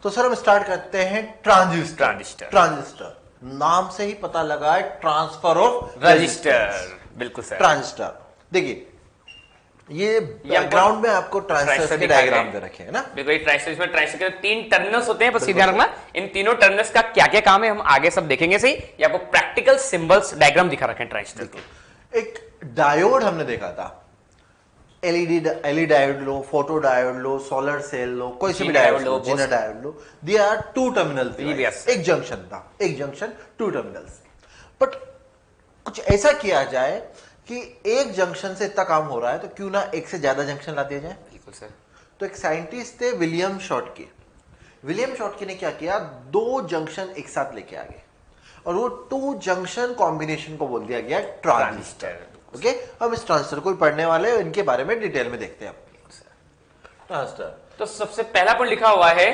तो सर हम स्टार्ट करते हैं ट्रांजिस्टर। ट्रांजिस्टर नाम से ही पता लगा है, ट्रांसफर ऑफ रजिस्टर। बिल्कुल सर। ट्रांजिस्टर देखिए, ये बैकग्राउंड में आपको ट्रांजिस्टर के डायग्राम दे रखे हैं ना। देखो ये ट्रांजिस्टर में ट्रांजिस्टर के 3 टर्मिनल्स होते हैं, बस ध्यान रखना इन तीनों टर्मिनल्स का क्या क्या काम है हम आगे सब देखेंगे। सही, ये आपको प्रैक्टिकल सिंबल्स डायग्राम दिखा रखे हैं ट्रांजिस्टर के। एक डायोड हमने देखा था, एलईडी डायोड लो, फोटो डायोड लो, सोलर सेल लो, कोई सी भी डायोड लो, जीना डायोड लो, दे आर 2 टर्मिनल्स। एक जंक्शन था, एक जंक्शन 2 टर्मिनल्स। बट कुछ ऐसा किया जाए कि एक जंक्शन से इतना काम हो रहा है तो क्यों ना एक से ज्यादा जंक्शन ला दिया जाए। बिल्कुल सर। तो एक साइंटिस्ट थे विलियम शॉटकी। विलियम शॉटकी ने क्या किया, 2 जंक्शन एक साथ लेके आ गए और वो 2 जंक्शन कॉम्बिनेशन को बोल दिया गया ट्रांजिस्टर। ओके, हम इस ट्रांजिस्टर को पढ़ने वाले हैं, इनके बारे में डिटेल में देखते हैं। ट्रांजिस्टर तो सबसे पहला पॉइंट लिखा हुआ है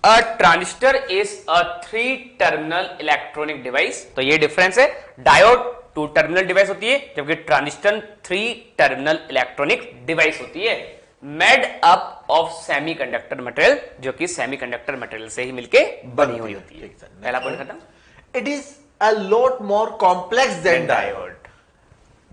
a transistor is a 3 terminal electronic device. तो ये डिफरेंस है, डायोड 2 टर्मिनल डिवाइस होती है जबकि ट्रांजिस्टर 3 टर्मिनल इलेक्ट्रॉनिक डिवाइस होती है, made up of semiconductor material, जो कि सेमीकंडक्टर मटेरियल से ही मिलके बनी हुई होती है। पहला पॉइंट खत्म। It is a lot more complex than diode.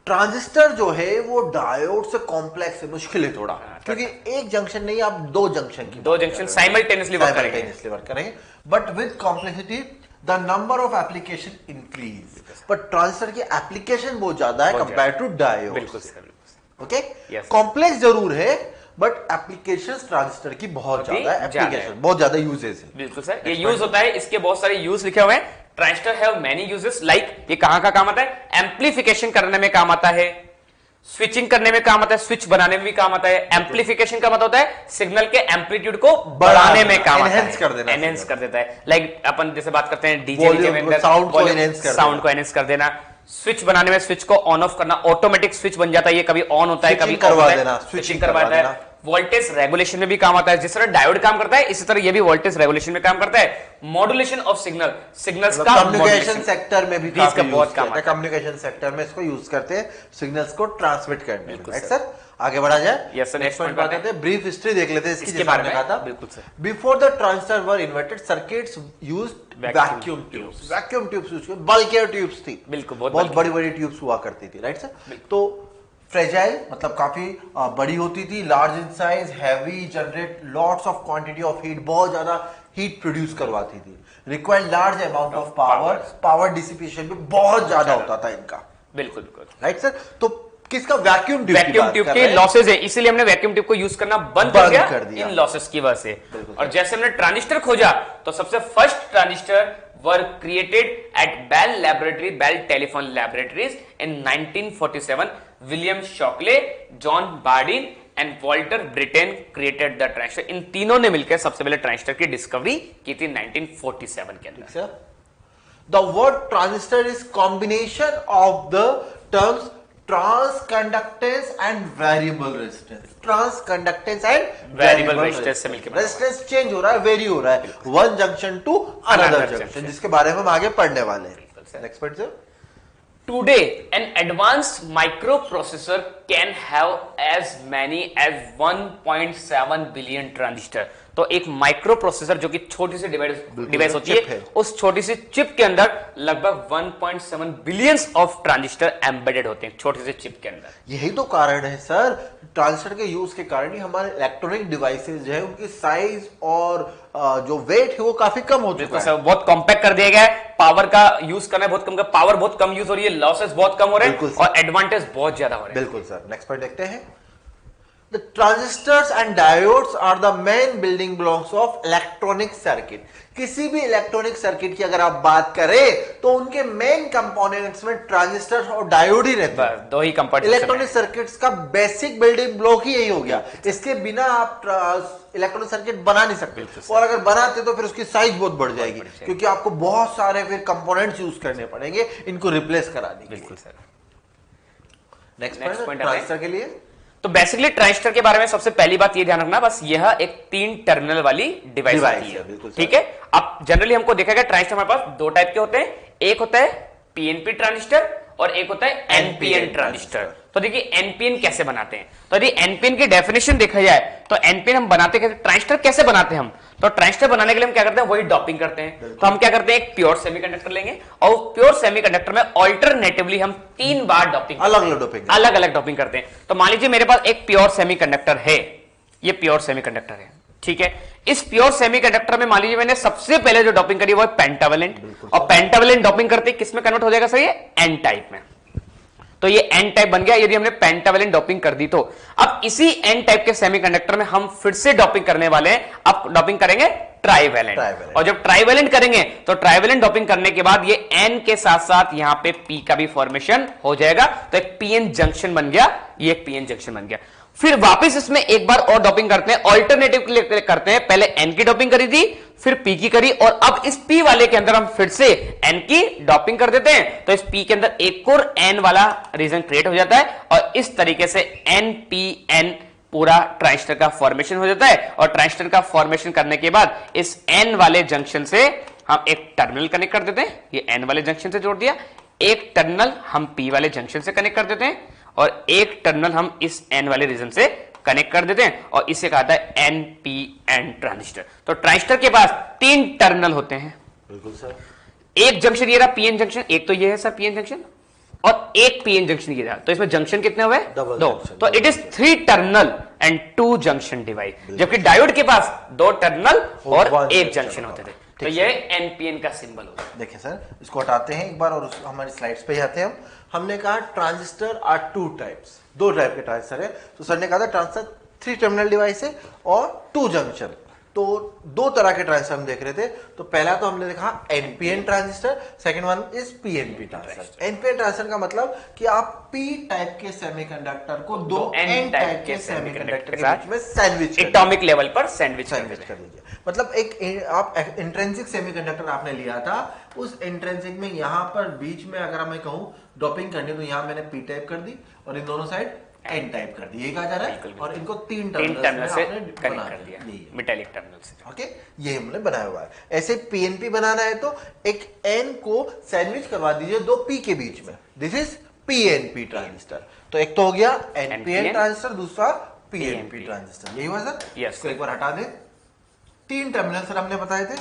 Transistor जो है वो डायोड से कॉम्प्लेक्स है, मुश्किल है थोड़ा, क्योंकि एक जंक्शन नहीं, आप 2 जंक्शन की 2 जंक्शन साइमल्टेनियसली वर्क करेंगे। But with complexity the number of application increase. But transistor की एप्लीकेशन बहुत ज्यादा है कंपेयर टू डायोड। बिल्कुल सर। ओके, कॉम्प्लेक्स जरूर है बट एप्लीकेशंस ट्रांजिस्टर की बहुत ज्यादा है, एप्लीकेशन बहुत ज्यादा यूजेस है। बिल्कुल सर, ये यूज होता है, इसके बहुत सारे यूज लिखे हुए हैं। Transistor have many uses, like ये कहां का काम आता है, एम्प्लीफिकेशन करने में काम आता है, स्विचिंग करने में काम आता है, स्विच बनाने में भी काम आता है। एम्प्लीफिकेशन का मतलब होता है सिग्नल के एम्पलीट्यूड को बढ़ाने में काम आता है, एनहेंस कर देता है। लाइक अपन जैसे बात करते हैं डीजे के अंदर साउंड को एनहेंस कर देना। स्विच बनाने में स्विच को ऑन ऑफ करना, ऑटोमेटिक स्विच बन जाता है, ये कभी ऑन होता है कभी करवा देना, स्विचिंग करवा देना। वोल्टेज रेगुलेशन में भी काम आता है, जिस तरह डायोड काम करता है इसी तरह ये भी वोल्टेज रेगुलेशन में काम करता है। मॉड्यूलेशन ऑफ सिग्नल्स का कम्युनिकेशन सेक्टर में भी इसका बहुत काम आता है। कम्युनिकेशन सेक्टर में इसको यूज करते हैं सिग्नल्स को ट्रांसमिट करने में। राइट सर, आगे बढ़ा जाए। यस सर, नेक्स्ट पॉइंट बात करते हैं। ब्रीफ हिस्ट्री देख लेते हैं इसके बारे में। कहा था बिल्कुल sir, before the transistor were inverted circuits used vacuum tubes. Vacuum tubes use किए, बल्कियर ट्यूब्स थी, बिल्कुल बहुत बड़ी बड़ी ट्यूब्स हुआ करती थी। राइट सर, तो फ्रेजाइल मतलब काफी बड़ी होती थी, large in size, heavy, generate lots of quantity of heat, बहुत ज्यादा हीट प्रोड्यूस करवाती थी, required large amount of power dissipation भी बहुत ज्यादा होता था इनका। बिल्कुल बिल्कुल। राइट सर, तो किसका, वैक्यूम ट्यूब के लॉसेस है, इसीलिए हमने वैक्यूम ट्यूब को यूज करना बंद कर दिया इन लॉसेस की वजह से। और जैसे हमने ट्रांजिस्टर खोजा तो सबसे first transistor were created at Bell Telephone Laboratories in 1947. William Shockley, John Bardeen and Walter Brittain created the transistor. इन तीनों ने मिलकर सबसे पहले ट्रांजिस्टर की डिस्कवरी की थी 1947 के अंदर। The word transistor is combination of the terms transconductance and variable resistance. Transconductance and variable resistance से मिलकर रेजिस्टेंस चेंज हो रहा है, वेरी हो रहा है, one junction to another junction, जिसके बारे में हम आगे पढ़ने वाले हैं। Next point sir. Today, an advanced microprocessor can have as many as 1.7 billion transistor. तो एक माइक्रो प्रोसेसर जो कि छोटी सी डिवाइस होती है, उस छोटी सी चिप के अंदर लगभग 1.7 बिलियंस ऑफ ट्रांजिस्टर एम्बेडेड होते हैं छोटी सी चिप के अंदर। यही तो कारण है सर, ट्रांजिस्टर के यूज के कारण ही हमारे इलेक्ट्रॉनिक डिवाइसेस जो है उनकी साइज और जो वेट है वो काफी कम हो चुका है। बहुत कॉम्पैक्ट कर दिया गया है, पावर का यूज करना है बहुत कम, पावर बहुत कम यूज हो रही है, लॉसेस बहुत कम हो रहे हैं और एडवांटेज बहुत ज्यादा हो रहे हैं। बिल्कुल सर, नेक्स्ट पॉइंट देखते हैं। The transistors and diodes are the main building blocks of electronic circuit. किसी भी इलेक्ट्रॉनिक सर्किट की अगर आप बात करें तो उनके मेन कंपोनेंट्स में ट्रांजिस्टर और डायोड ही रहते हैं, दो ही कंपोनेंट। इलेक्ट्रॉनिक सर्किट्स का बेसिक बिल्डिंग ब्लॉक ही यही हो गया, इसके बिना आप इलेक्ट्रॉनिक सर्किट बना नहीं सकते, और अगर बनाते तो फिर उसकी साइज बहुत बढ़ जाएगी, क्योंकि आपको बहुत सारे फिर कंपोनेंट्स यूज करने पड़ेंगे इनको रिप्लेस कराने के लिए। बिल्कुल सर। नेक्स्ट पॉइंट ट्रांजिस्टर के लिए। तो बेसिकली ट्रांजिस्टर के बारे में सबसे पहली बात ये ध्यान रखना, बस यह एक 3 टर्मिनल वाली डिवाइस है। ठीक है, अब जनरली हमको देखा गया ट्रांजिस्टर हमारे पास 2 टाइप के होते हैं, एक होता है पीएनपी ट्रांजिस्टर और एक होता है एनपीएन ट्रांजिस्टर। तो देखिए एनपीएन कैसे बनाते हैं। तो यदि एनपीएन की डेफिनेशन देखा जाए तो एनपीएन हम बनाते कैसे, ट्रांजिस्टर कैसे बनाते हैं हम, तो ट्रांजिस्टर बनाने के लिए हम क्या करते हैं, वही डॉपिंग करते हैं। तो हम क्या करते हैं, एक प्योर सेमीकंडक्टर लेंगे और प्योर सेमीकंडक्टर में ऑल्टरनेटिवली हम 3 बार डॉपिंग, अलग अलग डॉपिंग करते हैं। तो मान लीजिए मेरे पास एक प्योर सेमीकंडक्टर है, ये प्योर सेमीकंडक्टर है, ठीक है। इस प्योर सेमीकंडक्टर में मान लीजिए मैंने सबसे पहले जो डॉपिंग करी वो है पेंटावेलेंट, और पेंटावेलेंट डॉपिंग करते किसमें कन्वर्ट हो जाएगा सर, ये एन टाइप में। तो ये एन टाइप बन गया यदि हमने पेंटावेलेंट डॉपिंग कर दी तो। अब इसी एन टाइप के सेमीकंडक्टर में हम फिर से डॉपिंग करने वाले हैं, अब डॉपिंग करेंगे ट्राइवेलेंट। और जब ट्राइवेलेंट करेंगे तो ट्राइवेलेंट डॉपिंग करने के बाद ये एन के साथ साथ यहां पे पी का भी फॉर्मेशन हो जाएगा, तो एक पीएन जंक्शन बन गया, ये एक पीएन जंक्शन बन गया। फिर वापस इसमें एक बार और डॉपिंग करते हैं, ऑल्टरनेटिव करते हैं, पहले एन की डॉपिंग करी थी, फिर पी की करी, और अब इस पी वाले के अंदर हम फिर से एन की डॉपिंग कर देते हैं, तो इस पी के अंदर एक और एन वाला रीजन क्रिएट हो जाता है, और इस तरीके से एन पी एन पूरा ट्रांजिस्टर का फॉर्मेशन हो जाता है। और ट्रांजिस्टर का फॉर्मेशन करने के बाद इस एन वाले जंक्शन से हम एक टर्मिनल कनेक्ट कर देते हैं, ये एन वाले जंक्शन से जोड़ दिया, एक टर्मिनल हम पी वाले जंक्शन से कनेक्ट कर देते हैं, और एक टर्मिनल हम इस एन वाले रीजन से कनेक्ट कर देते हैं, और इसे कहा जाता है एनपीएन ट्रांजिस्टर। तो ट्रांजिस्टर के पास 3 टर्मिनल होते हैं। बिल्कुल सर। एक जंक्शन ये रहा पीएन जंक्शन, एक तो ये है सर पीएन जंक्शन, और एक पीएन जंक्शन ये रहा, तो इसमें जंक्शन कितने हुए, 2। तो it is 3 terminal and 2 junction device, जबकि डायोड के पास 2 टर्मिनल और 1 जंक्शन होते थे। तो ये एनपीएन का सिंबल होता है। देखिए सर, इसको हटाते हैं एक बार और हमारी स्लाइड्स पे जाते हैं। हमने कहा ट्रांजिस्टर आर 2 टाइप्स, 2 टाइप के ट्रांजिस्टर है। तो सर ने कहा था ट्रांजिस्टर 3 टर्मिनल डिवाइस है और 2 जंक्शन। तो 2 तरह के ट्रांजिस्टर हम देख रहे थे। तो पहला तो हमने देखा NPN transistor, second one is PNP transistor. NPN transistor का मतलब कि आप पी टाइप के सेमीकंडक्टर को 2 एन टाइप के सेमीकंडक्टर के बीच में सैंडविच, एटॉमिक लेवल पर सैंडविच कर लीजिए। मतलब एक आप इंट्रिंसिक सेमीकंडक्टर आपने लिया था, उस इंट्रिंसिक में यहां पर बीच में अगर मैं कहूं डॉपिंग करनी, तो यहां मैंने पी टाइप कर दी और इन दोनों साइड एन टाइप कर दी, ये कहा जा रहा है। और इनको 3 टर्मिनल से कनेक्ट कर दिया, मेटालिक टर्मिनल से। ओके, ये हमने बनाया हुआ है। ऐसे पीएनपी बनाना है तो एक एन को सैंडविच करवा दीजिए 2 पी के बीच में, दिस इज पीएनपी ट्रांजिस्टर। तो एक तो हो गया एनपीएन ट्रांजिस्टर, दूसरा पीएनपी ट्रांजिस्टर। यही हुआ सर। इसको एक बार हटा दे। 3 टर्मिनल सर हमने बताए थे।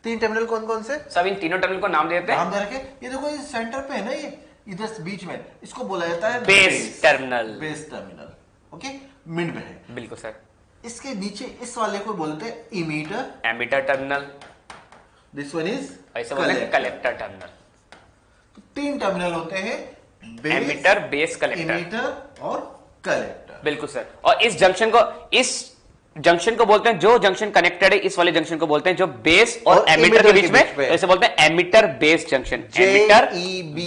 3 टर्मिनल कौन कौन से, सब इन तीनों टर्मिनल को नाम देते हैं, नाम दे रखे। ये देखो ये सेंटर पे है ना, ये इधर बीच में, इसको बोला जाता है base terminal. Base terminal, okay, mid में है। बिल्कुल सर। इसके नीचे इस वाले को बोलते हैं emitter, emitter terminal. This one is ऐसे बोलते हैं कलेक्टर टर्मिनल। तो 3 टर्मिनल होते हैं, एमीटर, बेस, कलेक्टर, इमीटर और कलेक्टर। बिल्कुल सर। और इस जंक्शन को बोलते हैं, जो जंक्शन कनेक्टेड है इस वाले जंक्शन को बोलते हैं जो बेस और एमीटर के बीच में, तो इसे बोलते हैं emitter base junction, emitter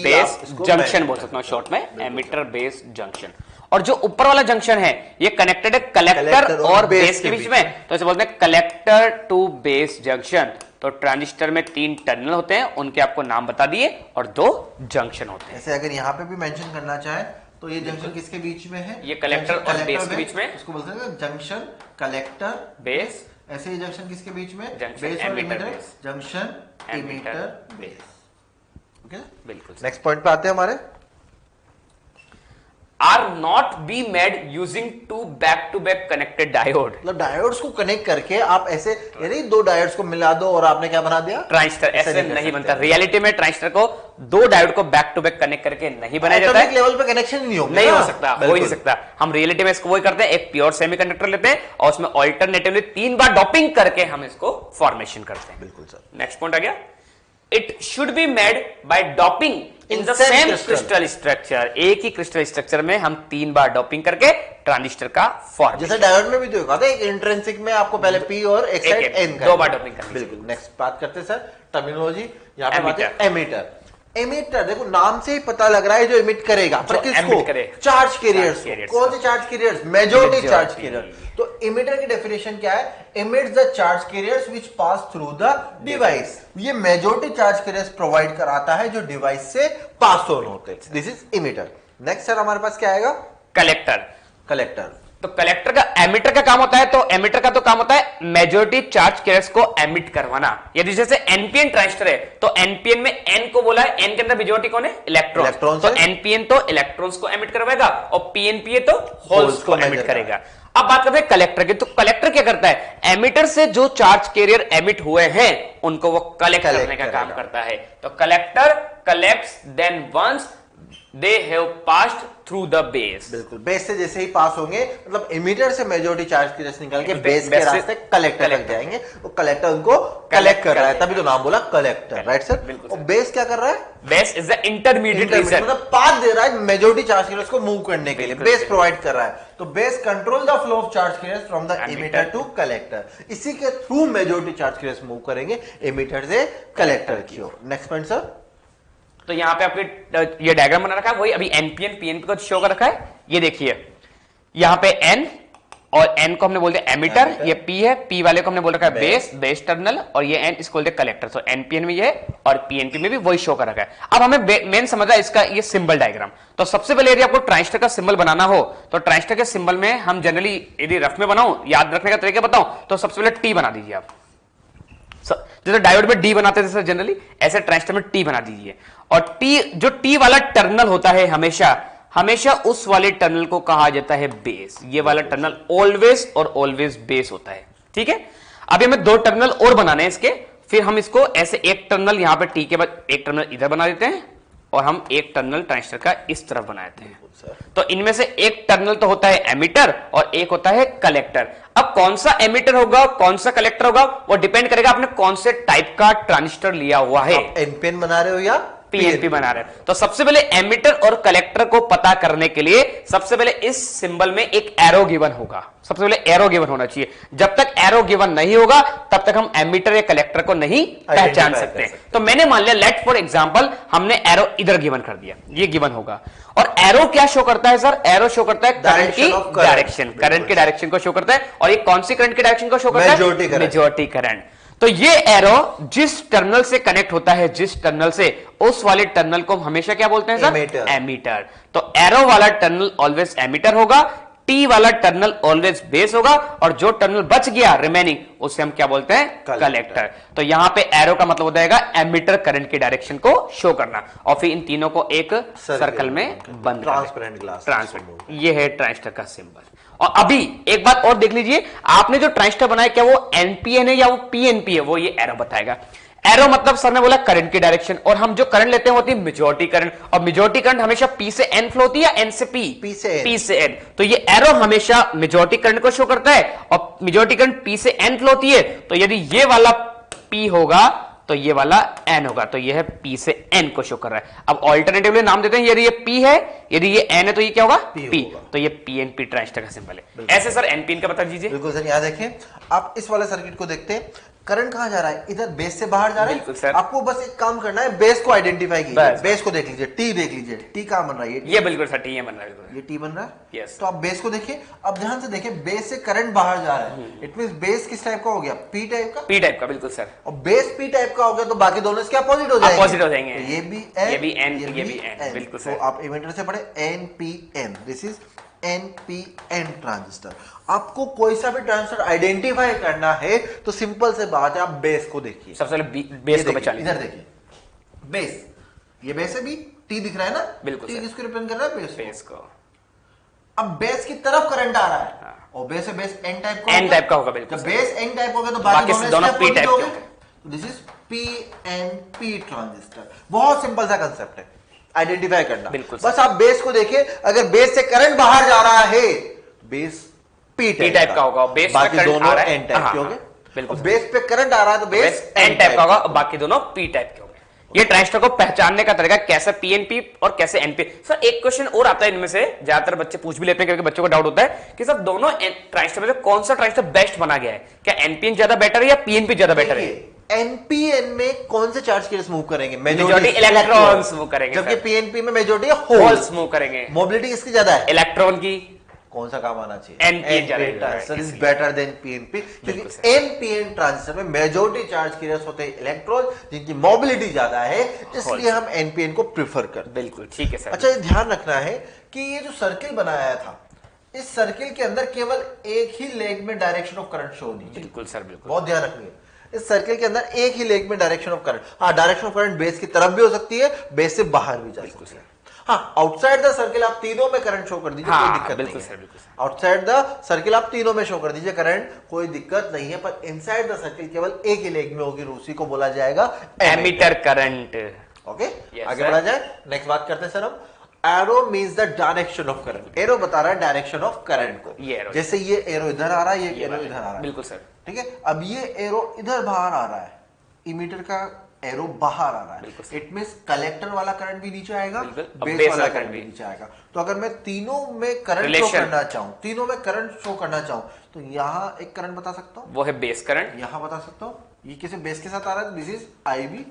base junction बोल सकता हूं शॉर्ट में, एमीटर बेस जंक्शन। और जो ऊपर वाला जंक्शन है ये कनेक्टेड है कलेक्टर और बेस के बीच में, तो इसे बोलते हैं कलेक्टर टू बेस जंक्शन। तो ट्रांजिस्टर में 3 टर्मिनल होते हैं, उनके आपको नाम बता दिए, और 2 जंक्शन होते हैं। ऐसे अगर यहाँ पे भी मेंशन करना चाहे तो ये जंक्शन किसके बीच में है, ये कलेक्टर और बेस के बीच में, इसको बोलते हैं जंक्शन कलेक्टर बेस। ऐसे ही जंक्शन किसके बीच में, बेस और emitter, junction emitter base. Okay, बिल्कुल। नेक्स्ट पॉइंट पे आते हैं हमारे। Are not be made using 2 back to back connected diode. मतलब डायोड्स को कनेक्ट करके आप ऐसे, यानी 2 डायोड्स को मिला दो और आपने क्या बना दिया, ट्रांजिस्टर। ऐसे नहीं बनता रियलिटी में। ट्रांजिस्टर को 2 डायोड को बैक टू बैक कनेक्ट करके नहीं बनाया जाता है, लेवल पे कनेक्शन नहीं होगा, नहीं हो सकता, हो ही नहीं सकता। हम रियलिटी में इसको वही करते हैं, एक प्योर सेमीकंडक्टर लेते हैं और उसमें ऑल्टरनेटिवली 3 बार डॉपिंग करके हम इसको फॉर्मेशन करते हैं। बिल्कुल सर। नेक्स्ट पॉइंट आ गया, it should be made by doping in the same crystal structure. एक ही क्रिस्टल स्ट्रक्चर में हम 3 बार डॉपिंग करके ट्रांजिस्टर का फॉर्मेशन। जैसे डायोड में भी तो होगा, एक इंट्रिंसिक में आपको पहले पी और एक साइड एन का 2 बार डॉपिंग करनी। बिल्कुल। नेक्स्ट बात करते हैं सर टर्मिनोलॉजी। यहाँ पे बात है एमीटर। एमिटर देखो नाम से ही पता लग रहा है जो इमिट करेगा, पर किसको, चार्ज कैरियर्स। कौन से charge carriers, majority charge carrier. तो इमिटर की डेफिनेशन क्या है, emits the charge carriers which pass through the device. ये मेजॉरिटी चार्ज कैरियर्स प्रोवाइड कराता है जो डिवाइस से पास ऑन होते हैं, this is emitter. Next sir हमारे पास क्या आएगा, कलेक्टर। कलेक्टर तो कलेक्टर का एमिटर का काम होता है, तो एमिटर का तो काम होता है मेजॉरिटी चार्ज कैरियर्स को एमिट करवाना। यदि जैसे एनपीएन ट्रांजिस्टर है तो एनपीएन में एन को बोला है, एन के अंदर मेजॉरिटी कौन है? इलेक्ट्रॉन। तो एनपीएन तो इलेक्ट्रॉन्स को एमिट करवाएगा और पीएनपी तो होल्स को एमिट करेगा। अब बात करते हैं कलेक्टर की। तो कलेक्टर क्या करता है? एमिटर से जो चार्ज कैरियर एमिट हुए हैं उनको वो कलेक्ट करने का काम करता है। तो collector collects then once they have passed through the base. बिल्कुल, बेस से जैसे ही पास होंगे, मतलब एमिटर से मेजॉरिटी चार्ज की रस निकाल के बेस के रास्ते कलेक्टर तक जाएंगे, वो कलेक्टर उनको कलेक्ट कर रहा है, तभी तो नाम बोला कलेक्टर, राइट सर? और बेस क्या कर रहा है? Base is the intermediate region, मतलब पाथ दे रहा है मेजॉरिटी चार्ज कैरियर्स को मूव करने के लिए, बेस प्रोवाइड कर रहा है। तो base control the flow of charge carriers from the emitter to collector. इसी के through majority charge carriers move करेंगे एमिटर से कलेक्टर की ओर। Next point sir. तो यहाँ पे आपके ये डायग्राम बना रखा है, वही अभी एनपीएन पीएनपी को शो कर रखा है। ये देखिए यहाँ पे एन, और एन को हमने बोलते हैं एमिटर, ये पी है, पी वाले को हमने बोल रखा है बेस टर्मिनल, और ये एन इसको बोलते हैं कलेक्टर। तो एनपीएन में ये और पीएनपी में भी वही शो कर रखा है। अब हमें मेन समझना है इसका ये सिंबल डायग्राम। तो सबसे पहले यदि आपको ट्रांजिस्टर का सिंबल बनाना हो तो ट्रांजिस्टर के सिंबल में हम जनरली यदि रफ में बनाऊं, याद रखने का तरीका बताऊं, तो सबसे पहले टी बना दीजिए आप। जैसे डायोड में डी बनाते थे जनरली, ऐसे ट्रांजिस्टर में टी बना दीजिए। और टी, जो टी वाला टर्मिनल होता है हमेशा उस वाले टर्मिनल को कहा जाता है बेस। ये वाला टर्मिनल ऑलवेज और ऑलवेज बेस होता है, ठीक है। अभी हमें दो टर्मिनल और बनाने हैं इसके, फिर हम इसको ऐसे एक टर्मिनल यहां पे टी के बाद एक टर्मिनल इधर बना देते हैं, और हम एक टर्मिनल ट्रांजिस्टर का इस तरफ बना देते हैं। तो इनमें से एक टर्मिनल तो होता है एमिटर और एक होता है कलेक्टर। अब कौन सा एमिटर होगा कौन सा कलेक्टर होगा वो डिपेंड करेगा आपने कौन से टाइप का ट्रांजिस्टर लिया हुआ है। एनपीएन बना रहे हो या पीएनपी बना रहे हैं। तो सबसे पहले एमिटर और कलेक्टर को पता करने के लिए सबसे पहले इस सिंबल में एक एरो गिवन होगा। सबसे पहले एरो गिवन होना चाहिए। जब तक एरो गिवन नहीं होगा तब तक हम एमिटर या कलेक्टर को नहीं पहचान सकते। तो मैंने मान लिया, लेट फॉर एग्जांपल हमने एरो इधर गिवन कर दिया, ये गिवन होगा। और एरो क्या शो करता है सर? एरो शो करता है करंट की डायरेक्शन, करंट की डायरेक्शन को शो करता है। और ये कौन सी करंट की डायरेक्शन को शो करता है? Majority current. तो ये एरो जिस टर्मिनल से कनेक्ट होता है, जिस टर्मिनल से, उस वाले टर्मिनल को हमेशा क्या बोलते हैं सर? एमिटर। तो एरो वाला टर्मिनल ऑलवेज एमिटर होगा, टी वाला टर्मिनल ऑलवेज बेस होगा, और जो टर्मिनल बच गया रिमेनिंग उसे हम क्या बोलते हैं? कलेक्टर। तो यहां पे एरो का मतलब हो जाएगा एमिटर करंट की डायरेक्शन को शो करना, और फिर इन तीनों को एक सर्कल में बंद, ट्रांसपेरेंट ग्लास, ट्रांसपेरेंट। ये है ट्रांजिस्टर का सिंबल। और अभी एक बात और देख लीजिए, आपने जो ट्रांजिस्टर बनाया क्या वो एनपीएन है या वो पीएनपी है, वो ये एरो बताएगा। एरो मतलब सर ने बोला करंट की डायरेक्शन, और हम जो करंट लेते हैं वो होती है मेजॉरिटी करंट, और मेजॉरिटी करंट हमेशा पी से एन फ्लो होती है या एन से पी? पी से एन। तो ये एरो हमेशा मेजॉरिटी करंट को शो करता है, और मेजॉरिटी करंट पी से एन फ्लो होती है। तो यदि ये वाला पी होगा तो ये वाला एन होगा, तो ये है पी से एन को शो कर रहा है। अब ऑल्टरनेटिवली नाम देते हैं, यदि ये पी है, यदि ये एन है, तो ये क्या होगा? पी। तो ये पीएनपी ट्रांजिस्टर का सिंबल है। ऐसे सर एनपीएन का बता दीजिए। बिल्कुल सर, यहां देखें आप इस वाले सर्किट को देखते हैं, करंट कहां जा रहा है? इधर बेस से बाहर जा रहा है। बिल्कुल सर। आपको बस एक काम करना है, बेस को आइडेंटिफाई कीजिए, बेस को देख लीजिए, टी देख लीजिए, टी कहां बन रहा है? ये बिल्कुल सर टी बन रहा है, ये टी बन रहा है। यस। तो आप बेस को देखिए, अब ध्यान से देखिए, बेस से करंट बाहर जा रहा है, इट मींस बेस किस टाइप का हो गया? पी टाइप का। पी टाइप का, बिल्कुल सर। और बेस पी टाइप का हो गया तो बाकी दोनों इसके अपोजिट हो जाएंगे। अपोजिट हो जाएंगे। तो ये भी एन, ये भी एन, ये भी एन, बिल्कुल सर। तो आप इमीटर से पढ़े NPN, this is NPN transistor. आपको कोई सा भी ट्रांजिस्टर आइडेंटिफाई करना है तो सिंपल से बात है, आप बेस को देखिए। सबसे पहले बेस को पहचान लीजिए। इधर देखिए, बेस, ये बेस है, भी टी दिख रहा है ना? बिल्कुल। टी किसको रिप्रेजेंट कर रहा है? बेस को। अब बेस की तरफ करंट आ रहा है, और बेस है, बेस एन टाइप का, एन टाइप का होगा, बिल्कुल। जब बेस एन टाइप हो गया तो बाकी दोनों पी टाइप के होंगे। This is PNP transistor. बहुत सिंपल सा कंसेप्ट है, आइडेंटिफाई करना। बिल्कुल। बस आप बेस को देखिए, अगर बेस से करंट बाहर जा रहा है, बेस पी टाइप का होगा, बेस बाकी दोनों एन टाइप के होंगे। बिल्कुल। बेस पे करंट आ रहा है तो बेस एन टाइप का होगा, और बाकी दोनों पी टाइप के होंगे। ये ट्रांजिस्टर को पहचानने का तरीका कैसे पीएनपी और कैसे एनपी। सर एक क्वेश्चन और आता है इनमें से, ज्यादातर बच्चे पूछ भी लेते हैं क्योंकि बच्चों को डाउट होता है कि सर दोनों ट्रांजिस्टर में से कौन सा ट्रांजिस्टर बेस्ट बना गया है? क्या एनपीएन ज्यादा बेटर है या पीएनपी ज्यादा बेटर है? एनपीएन में कौन से चार्ज कैरियर्स मूव करेंगे? मेजॉरिटी इलेक्ट्रॉन्स मूव करेंगे, जबकि पीएनपी में मेजॉरिटी होल्स मूव करेंगे। मोबिलिटी किसकी ज्यादा है? इलेक्ट्रॉन की। कौन सा काम आना चाहिए? NPN transistor is better than PNP, क्योंकि एनपीएन ट्रांजिस्टर में मेजॉरिटी चार्ज कैरियर्स होते हैं इलेक्ट्रॉन, जिनकी मोबिलिटी ज्यादा है, इसलिए हम एनपीएन को प्रेफर करते हैं। बिल्कुल ठीक है सर। अच्छा, ये ध्यान रखना है कि ये जो सर्किल बनाया था, इस सर्किल के अंदर केवल एक ही लेग में डायरेक्शन ऑफ करंट शो होनी चाहिए। बिल्कुल सर, बिल्कुल, बहुत ध्यान रखिए, इस सर्किल के अंदर एक ही लेग में डायरेक्शन ऑफ करंट, हाँ डायरेक्शन ऑफ करंट बेस की तरफ भी हो सकती है, बेस से बाहर भी जा सकती है। हाँ, आउटसाइड द सर्किल आप तीनों में करंट शो कर दीजिए, कोई दिक्कत नहीं है। आउटसाइड द सर्किल आप तीनों में शो कर दीजिए करंट, कोई दिक्कत नहीं है, पर इनसाइड द सर्किल केवल एक ही लेग में होगी, उसी को बोला जाएगा एमीटर करंट। ओके, आगे बढ़ा जाए, नेक्स्ट बात करते हैं सर हम। Arrow means the direction of current, arrow बता रहा है डायरेक्शन ऑफ करंट को। जैसे ये एरो इधर आ रहा है, ये एरो इधर आ रहा है, बिल्कुल सर, ठीक है। अब ये एरो इधर बाहर आ रहा है, इमीटर का एरो बाहर आ रहा है, इट मींस कलेक्टर वाला करंट भी नीचे आएगा, बेस वाला करंट भी नीचे आएगा। तो अगर मैं तीनों में करंट शो करना चाहूं, तीनों में करंट शो करना चाहूं, तो यहां एक करंट बता सकता हूं, वो है बेस करंट। यहां बता सकता हूं, ये किसी बेस के साथ आ रहा है, दिस इज आईबी,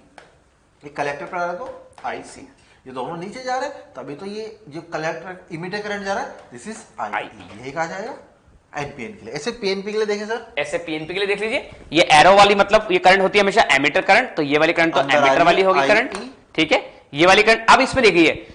ये कलेक्टर पर आ रहा है तो आईसी, ये दोनों नीचे जा रहे हैं, तभी तो ये जो कलेक्टर इमीटर करंट जा रहा है, दिस इज आई, यही कहा जाएगा एनपीएन के लिए। ऐसे पीएनपी के लिए देखें सर, ऐसे पीएनपी के लिए देख लीजिए, ये एरो वाली मतलब ये करंट होती है हमेशा एमीटर करंट, तो ये वाली करंट तो एमीटर वाली होगी करंट, ठीक है। ये वाली करंट, अब इसमें देखिए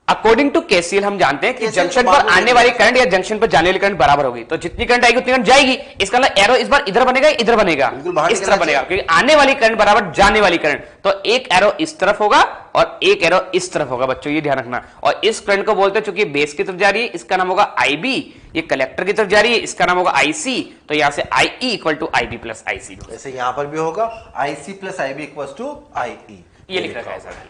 अकॉर्डिंग टू केसीएल हम जानते हैं कि जंक्शन पर आने वाली करंट या जंक्शन पर जाने वाली करंट बराबर होगी, तो जितनी करंट आएगी उतनी करंट जाएगी। इसका मतलब एरो इस बार इधर बनेगा, इधर बनेगा, इस तरफ बनेगा, क्योंकि आने वाली करंट बराबर जाने वाली करंट, तो एक एरो इस तरफ होगा और एक एरो इस तरफ होगा, बच्चों ये ध्यान रखना। और इस करंट को बोलते हैं, चूंकि बेस की तरफ जा रही है, इसका नाम होगा आईबी, ये कलेक्टर की तरफ जा रही है, इसका नाम होगा आईसी, तो यहां से IE equal to IB plus IC. ऐसे यहां पर भी होगा IC plus IB equal to IE, ये लिख रखा है सर।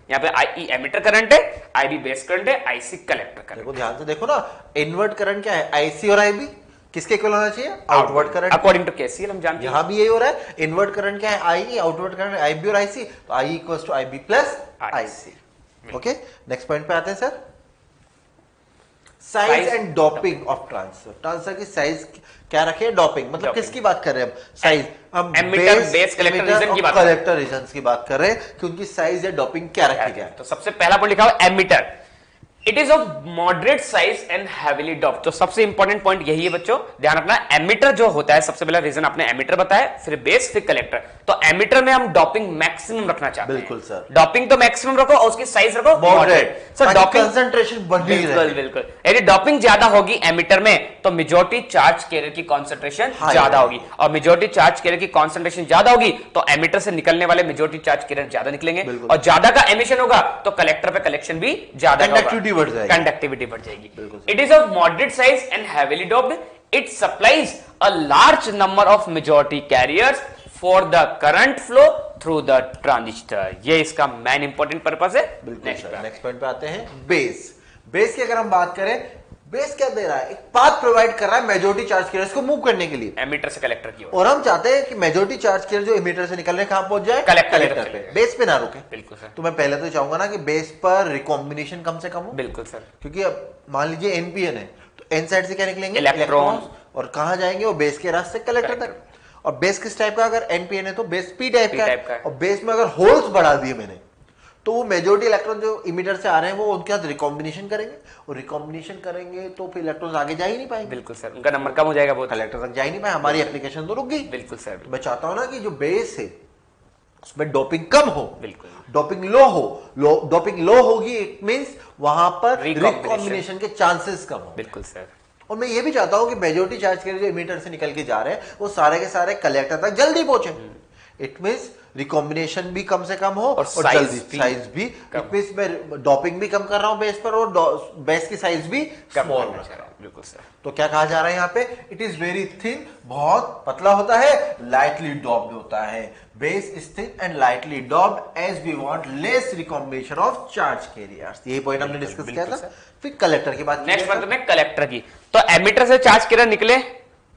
यहाँ पे आईई एमिटर करंट है, आईबी बेस करंट है, आईसी कलेक्टर करंट। देखो ध्यान से देखो ना, इनवर्ट करंट क्या है, आईसी और आईबी किसके इक्वल होना चाहिए, outward current, according to KCL हम जानते हैं। यहां भी यही हो रहा है, इनवर्ट करंट क्या है आईई, आउटवर्ड करंट आईबी और आईसी, तो I equals to IB plus IC. Okay, next point पे आते हैं sir, size and doping of transistor. Transistor की साइज क्या रखे, डॉपिंग, मतलब किसकी बात कर रहे हैं हम, साइज, हम एमिटर बेस कलेक्टर रीजन की बात कर रहे हैं, कलेक्टर रीजंस की बात कर रहे हैं कि उनकी साइज या डॉपिंग क्या रखी गया है। तो सबसे पहला पॉइंट लिखा हुआ emitter, it is of moderate size and heavily doped. तो सबसे इंपॉर्टेंट पॉइंट यही है बच्चों, ध्यान रखना। एमिटर जो होता है, सबसे पहला रीजन आपने एमिटर बताया, फिर बेस, फिर कलेक्टर। तो एमिटर में हम डॉपिंग मैक्सिमम रखना चाहते हैं, बिल्कुल सर, डॉपिंग तो मैक्सिमम रखो और उसकी साइज रखो मॉडरेट। सर डॉपिंग कंसंट्रेशन बढ़ रही है, बिल्कुल बिल्कुल, यदि डॉपिंग ज्यादा होगी एमिटर में, तो मेजॉरिटी चार्ज कैरियर की कॉन्सेंट्रेशन ज्यादा होगी, और मेजॉरिटी चार्ज कैरियर की कॉन्सेंट्रेशन ज्यादा होगी तो एमिटर से निकलने वाले मेजॉरिटी चार्ज कैरियर ज्यादा निकलेंगे, और ज्यादा का एमिशन होगा तो कलेक्टर पे कलेक्शन भी ज्यादा, कंडक्टिविटी बढ़ जाएगी, कंडक्टिविटी बढ़ जाएगी। It is of moderate size and heavily doped, it supplies a large number of majority carriers for the current flow through the transistor. ये इसका मेन इंपॉर्टेंट पर्पस है। नेक्स्ट पॉइंट पे आते हैं, बेस। बेस की अगर हम बात करें, बेस क्या दे रहा है, एक पाथ प्रोवाइड कर रहा है मेजॉरिटी चार्ज कैरियर्स को मूव करने के लिए एमिटर से कलेक्टर की ओर, और हम चाहते हैं कि मेजॉरिटी चार्ज कैरियर जो एमिटर से निकल रहे कहां पहुंच जाए, कलेक्टर पे, बेस पे ना रुके। बिल्कुल सर, तो मैं पहले तो चाहूंगा ना कि बेस पर रिकॉम्बिनेशन कम से कम हो। बिल्कुल सर, क्योंकि अब मान लीजिए एनपीएन है, तो एन साइड से क्या निकलेंगे, इलेक्ट्रॉन, और कहां जाएंगे, वो बेस के रास्ते कलेक्टर तक। और बेस किस टाइप का, अगर एनपीएन है तो बेस पी टाइप का है, और बेस में अगर होल्स बढ़ा दिए मैंने, तो वो मेजॉरिटी इलेक्ट्रॉन जो इमिटर से आ रहे हैं वो उनके साथ रिकॉम्बिनेशन करेंगे, और रिकॉम्बिनेशन करेंगे तो फिर इलेक्ट्रॉन्स आगे जा ही नहीं पाएंगे। बिल्कुल सर, उनका नंबर कम हो जाएगा, बहुत कलेक्टर तक जा ही नहीं पाए, हमारी एप्लीकेशन तो रुक गई। बिल्कुल सर, तो मैं चाहता हूं ना कि जो बेस है उसमें डोपिंग कम हो, बिल्कुल, डोपिंग लो हो, डोपिंग लो होगी, इट मींस वहां पर रिकॉम्बिनेशन के चांसेस कम हो। बिल्कुल सर, और मैं ये भी चाहता हूं कि मेजॉरिटी चार्ज के जो इमीटर से निकल के जा रहे हैं वो सारे के सारे कलेक्टर तक जल्दी पहुंचे। इट मींस रिकॉम्बिनेशन भी कम से कम हो और साइज भी, इट मींस मैं डॉपिंग भी कम कर रहा हूं बेस पर, और बेस की साइज भी स्मॉल रख रहा हूं। बिल्कुल सर, तो क्या कहा जा रहा है यहाँ पे, इट इज वेरी थिन, बहुत पतला होता है, लाइटली डॉप्ड होता है। Base is thin and lightly doped as we want less recombination of charge carriers. यही पॉइंट हमने डिस्कस किया था। फिर कलेक्टर की बात, नेक्स्ट बात में कलेक्टर की। तो एमिटर से चार्ज कैरियर निकले,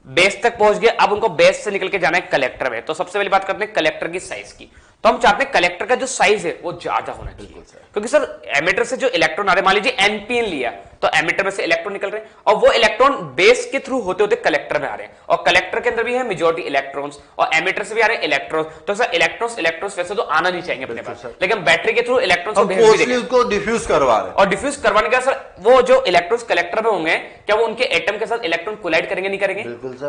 बेस तक पहुंच गए, अब उनको बेस से निकल के जाना है कलेक्टर में। तो सबसे पहले बात करते हैं कलेक्टर की साइज की। तो हम चाहते हैं कलेक्टर का जो साइज है वो ज्यादा होना चाहिए, क्योंकि सर एमिटर से जो इलेक्ट्रॉन आ रहे, मान लीजिए एनपीएन लिया, तो एमिटर में से इलेक्ट्रॉन निकल रहे हैं, और वो इलेक्ट्रॉन बेस के थ्रू होते होते कलेक्टर में आ रहे हैं, और कलेक्टर के अंदर भी है मेजॉरिटी इलेक्ट्रॉन्स, और एमिटर से भी आ रहे हैं इलेक्ट्रॉन्स। तो सर इलेक्ट्रॉन्स वैसे तो आना नहीं चाहिए अपने पास, लेकिन बैटरी के थ्रू इलेक्ट्रॉन्स को डिफ्यूज करवा रहे हैं, और डिफ्यूज करवाने के सर वो जो इलेक्ट्रॉन्स कलेक्टर में होंगे, क्या वो उनके एटम के साथ इलेक्ट्रॉन कोलाइड करेंगे, नहीं करेंगे?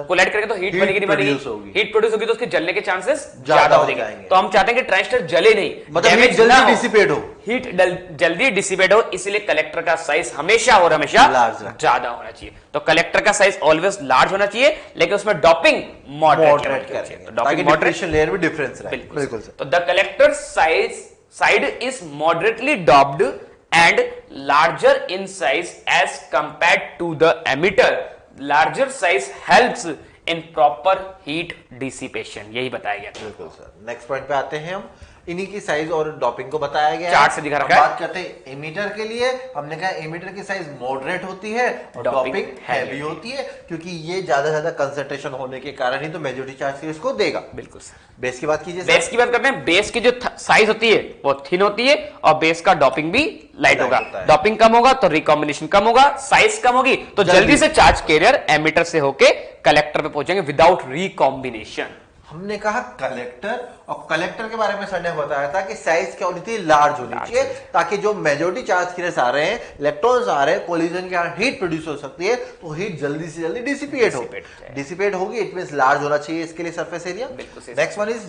कोलाइड करेंगे तो हीट बनेगी, नहीं बनेगी? हीट प्रोड्यूस होगी तो उसके जलने के चांसेस ज्यादा हो जाएंगे। तो हम चाहते हैं कि ट्रांजिस्टर जले नहीं, मतलब जल्दी डिसिपेट हो, हीट जल्दी डिसिपेट हो, इसलिए कलेक्टर का साइज हमेशा और हमेशा ज्यादा होना चाहिए। तो कलेक्टर का साइज ऑलवेज लार्ज होना चाहिए, लेकिन उसमें डॉपिंग मॉडरेट करेंगे, डॉपिंग मॉडरेशन लेयर में डिफरेंस रहे। बिल्कुल। तो the collector side is moderately doped and larger in size as compared to the emitter. Larger size helps in proper heat dissipation, यही बताया गया। बिल्कुल सर। नेक्स्ट पॉइंट पे आते हैं हम। इन्हीं की साइज और डॉपिंग को बताया गया चार्ट से दिखा रखा है। बात करते हैं एमीटर के लिए। हमने कहा एमीटर की साइज मॉडरेट होती है और डॉपिंग हैवी होती है, क्योंकि ये ज्यादा ज्यादा कंसंट्रेशन होने के कारण ही तो मेजॉरिटी चार्ज सीरीज को देगा। बिल्कुल सर। बेस की बात कीजिए। बेस की बात करते हैं। बेस की जो साइज होती है वो थिन होती है और बेस का डॉपिंग भी लाइट होगा। डॉपिंग कम होगा तो रिकॉम्बिनेशन कम होगा, साइज कम होगी तो जल्दी से चार्ज कैरियर एमीटर से होके कलेक्टर पे पहुंचेंगे विदाउट रिकॉम्बिनेशन। हमने कहा कलेक्टर, और कलेक्टर के बारे में सर ने बताया था कि साइज क्या होनी चाहिए, लार्ज होनी चाहिए, ताकि जो मेजॉरिटी चार्ज कैरियर्स आ रहे हैं, इलेक्ट्रॉन्स आ रहे हैं, कोलिजन के कारण हीट प्रोड्यूस हो सकती है, तो हीट जल्दी से जल्दी डिसिपेट होगी। इट मींस लार्ज होना चाहिए इसके लिए surface area. Next one is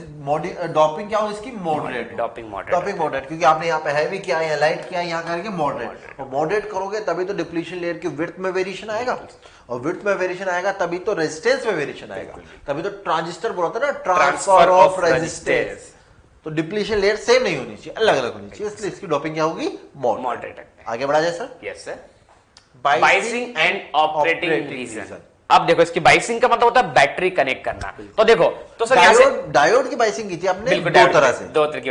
doping, क्या हो इसकी, मॉडरेट। डॉपिंग मॉडरेट, क्योंकि आपने यहाँ पे हैवी किया या लाइट किया, यहाँ करके मॉडरेट। और मॉडरेट करोगे तभी तो डिप्लीशन लेयर की विड्थ में वेरिएशन आएगा, और विड्थ में वेरिएशन आएगा तभी तो रेजिस्टेंस में वेरिएशन आएगा, तभी तो ट्रांजिस्टर बोलता है ना, ट्रांसफर ऑफ रेजिस्टेंस। तो डिप्लीशन लेयर सेम नहीं होनी चाहिए, अलग अलग होनी चाहिए, इसलिए इसकी डॉपिंग क्या होगी, मॉडरेट। आगे बढ़ा जाए sir. Yes sir. Biasing and operating region. अब देखो इसकी बाइसिंग का मतलब होता है बैटरी कनेक्ट करना। तो देखो तो सर डायोड की बाइसिंग की थी आपने दो तरह से,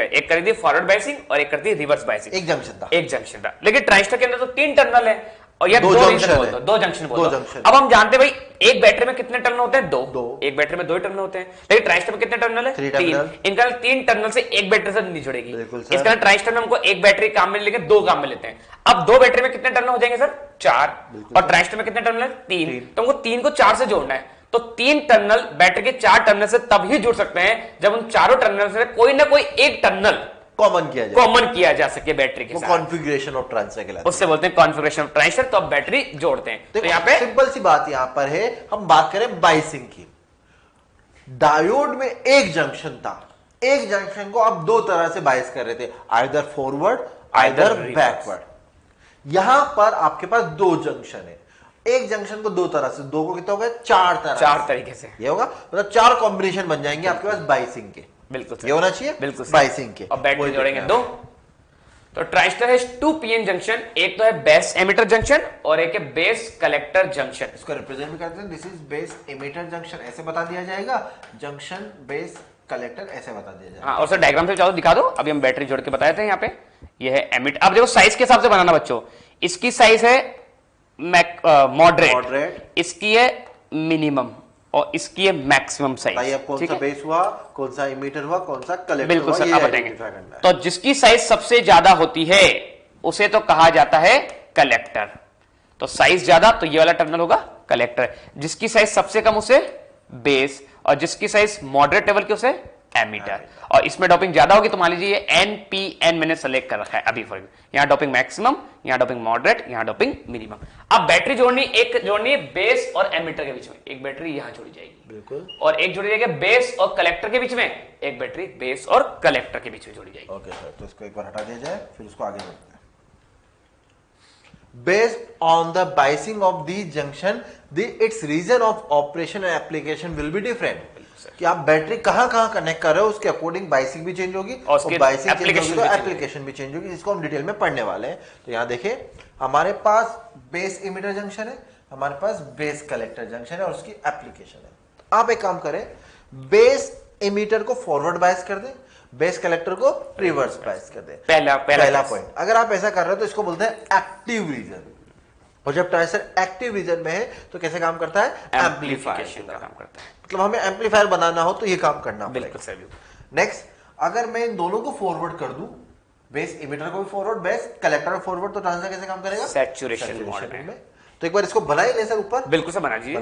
एक करी थी फॉरवर्ड बाइसिंग और एक करती रिवर्स बाइसिंग। एक जंक्शन था, लेकिन ट्रांजिस्टर के अंदर तो 3 टर्मिनल है और ये दो जंक्शन बोलते हैं। अब हम जानते हैं भाई एक बैटरी में कितने टर्मिनल होते हैं, दो। एक बैटरी में 2 टर्मिनल होते हैं, लेकिन ट्रांजिस्टर में कितने टर्मिनल है, 3। इनका 3 टर्मिनल से एक बैटरी से नहीं जुड़ेगी। इसका ट्रांजिस्टर में हमको एक बैटरी काम में लेके 2 काम में लेते हैं। अब 2 बैटरी में कितने टर्मिनल हो जाएंगे सर, 4, और ट्रांजिस्टर में कितने टर्मिनल, 3। तो हमको 3 को 4 से जोड़ना है। तो 3 टर्मिनल बैटरी के 4 टर्मिनल से तब ही जुड़ सकते हैं जब उन चारों टर्मिनल से कोई ना कोई एक टर्मिनल कॉमन किया जा सके बैटरी के साथ। कॉन्फ़िगरेशन ऑफ ट्रांजिस्टर कहलाता है, उससे बोलते हैं कॉन्फ़िगरेशन ऑफ ट्रांजिस्टर। तो अब बैटरी जोड़ते हैं। तो यहाँ पे सिंपल सी बात यहाँ पर है, हम बात करें बाइसिंग की। डायोड में एक जंक्शन था, एक जंक्शन को आप 2 तरह से बाइस कर रहे थे, आइदर फॉरवर्ड आइदर बैकवर्ड। यहां पर आपके पास 2 जंक्शन है, एक जंक्शन को 2 तरह से, 2 को कितना होगा, 4 तरीके से ये होगा, मतलब 4 कॉम्बिनेशन बन जाएंगे आपके पास बाइसिंग के। बिल्कुल ये होना चाहिए, बिल्कुल बाइसिंग के। और बैटरी जोड़ेंगे 2। तो ट्रांजिस्टर है 2 पीएन जंक्शन, एक तो है बेस एमिटर जंक्शन और एक है बेस कलेक्टर जंक्शन। इसको रिप्रेजेंट भी करते हैं, this is base emitter junction, ऐसे बता दिया जाएगा, जंक्शन बेस कलेक्टर ऐसे बता दिया जाएगा। हाँ, और सर डायग्राम से चाहो दिखा दो। अभी हम बैटरी जोड़ के बताए थे यहाँ पे, ये है एमिटर। अब देखो साइज के हिसाब से बनाना बच्चों, इसकी साइज है मॉडरेट, इसकी है मिनिमम और इसकी है मैक्सिमम साइज। कौन सा बेस हुआ, कौन सा इमीटर हुआ, कौन सा कलेक्टर, बिल्कुल सर आप बताएंगे। तो जिसकी साइज सबसे ज्यादा होती है उसे तो कहा जाता है कलेक्टर। तो साइज ज्यादा तो ये वाला टर्मिनल होगा कलेक्टर, जिसकी साइज सबसे कम उसे बेस, और जिसकी साइज मॉडरेट लेवल की उसे एमीटर। और इसमें डॉपिंग ज्यादा होगी तो मान लीजिए ये NPN मैंने सेलेक्ट कर रखा है अभी फॉर यहाँ डॉपिंग मैक्सिमम, यहाँ डॉपिंग मॉडरेट, यहाँ डॉपिंग मिनिमम। अब बैटरी जोड़नी है बेस और एमीटर के बीच में, एक बैटरी यहाँ जोड़ी जाएगी बिल्कुल, और एक जोड़ी जाएगी बेस और कलेक्टर के बीच में, एक बैटरी बेस और कलेक्टर के बीच में जोड़ी जाएगी। ओके सर, तो इसको एक बार हटा दिया जाए, फिर उसको आगे बढ़ते हैं। Based on the biasing of the junction, its region of operation and application will be different. कि आप बैटरी कहां कनेक्ट कर रहे हो उसके अकॉर्डिंग बाइसिंग भी चेंज होगी और बाइसिंग चेंज होगी तो एप्लीकेशन भी चेंज होगी, जिसको हम डिटेल में पढ़ने वाले हैं। तो यहां देखिए हमारे पास बेस इमीटर जंक्शन है, हमारे पास बेस कलेक्टर जंक्शन है और उसकी एप्लीकेशन है। आप एक काम करें, बेस इमीटर को फॉरवर्ड बायस कर दें, बेस कलेक्टर को रिवर्स बायस कर दें। पहला पॉइंट, अगर आप ऐसा कर रहे हो तो इसको बोलते हैं एक्टिव रीजन। और जब ट्रांजिस्टर एक्टिव रीजन में है तो कैसे काम करता है, एम्पलीफिकेशन का काम करता है। मतलब हमें एम्पलीफायर बनाना हो तो ये काम करना पड़ेगा। नेक्स्ट, अगर मैं इन दोनों को फॉरवर्ड कर दूं, बेस इमीटर को भी फॉरवर्ड, बेस कलेक्टर को फॉरवर्ड, तो ट्रांजिस्टर कैसे काम करेगा, सैचुरेशन मोड में। तो एक बार इसको बनाई ले सर ऊपर, बिल्कुल सर बना दीजिए,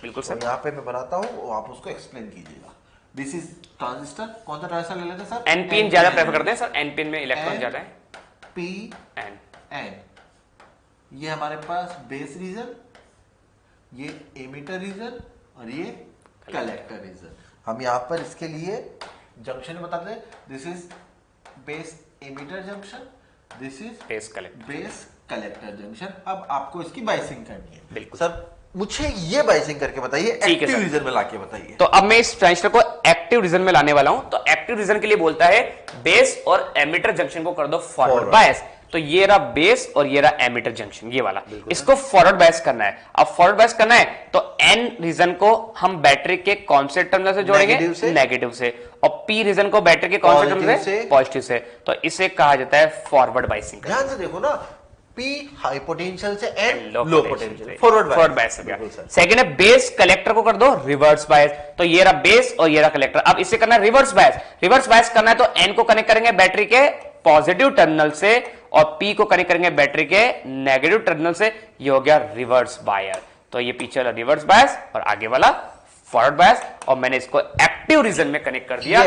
बिल्कुल सर। यहाँ पे मैं बनाता हूँ, आप उसको एक्सप्लेन कीजिएगा। दिस इज ट्रांजिस्टर, कौन सा ट्रांजिस्टर ले लेते हैं सर, एनपीएन ज्यादा प्रेफर करते हैं सर, एनपीएन में इलेक्ट्रॉन ज्यादा है। PN, ये हमारे पास बेस रीजन, ये एमीटर रीजन और ये कलेक्टर रीजन। हम यहां पर इसके लिए जंक्शन बताते हैं, this is base emitter junction, this is base collector, base collector junction. अब आपको इसकी बाइसिंग करनी है। बिल्कुल सर मुझे ये बाइसिंग करके बताइए, एक्टिव रीजन में लाके बताइए। तो अब मैं इस ट्रांजिस्टर को एक्टिव रीजन में लाने वाला हूं। तो एक्टिव रीजन के लिए बोलता है बेस और एमिटर जंक्शन को कर दो फॉरवर्ड बायस। तो ये रहा बेस और ये रहा एमिटर जंक्शन, ये वाला, इसको फॉरवर्ड बायस करना है। अब फॉरवर्ड बायस करना है तो एन रीजन को हम बैटरी के कौन से टर्मिनल से जोड़ेंगे? नेगेटिव से। और पी रीजन को बैटरी के कौन से टर्मिनल से? पॉजिटिव से। तो इसे कहा जाता है फॉरवर्ड बायसिंग। ध्यान से देखो ना, पी हाई पोटेंशियल से N low potential, forward bias. Second है बेस कलेक्टर को कर दो रिवर्स बायस। तो ये रहा बेस और ये रहा कलेक्टर। अब इसे करना है रिवर्स बायस। रिवर्स बायस करना है तो एन को कनेक्ट करेंगे बैटरी के पॉजिटिव टर्मिनल से और पी को कनेक्ट करेंगे बैटरी के नेगेटिव टर्मिनल से। ये हो गया रिवर्स बायस। तो ये पीछे वाला रिवर्स बायस और आगे वाला फॉरवर्ड बायस। और मैंने इसको एक्टिव रीजन में कनेक्ट कर दिया।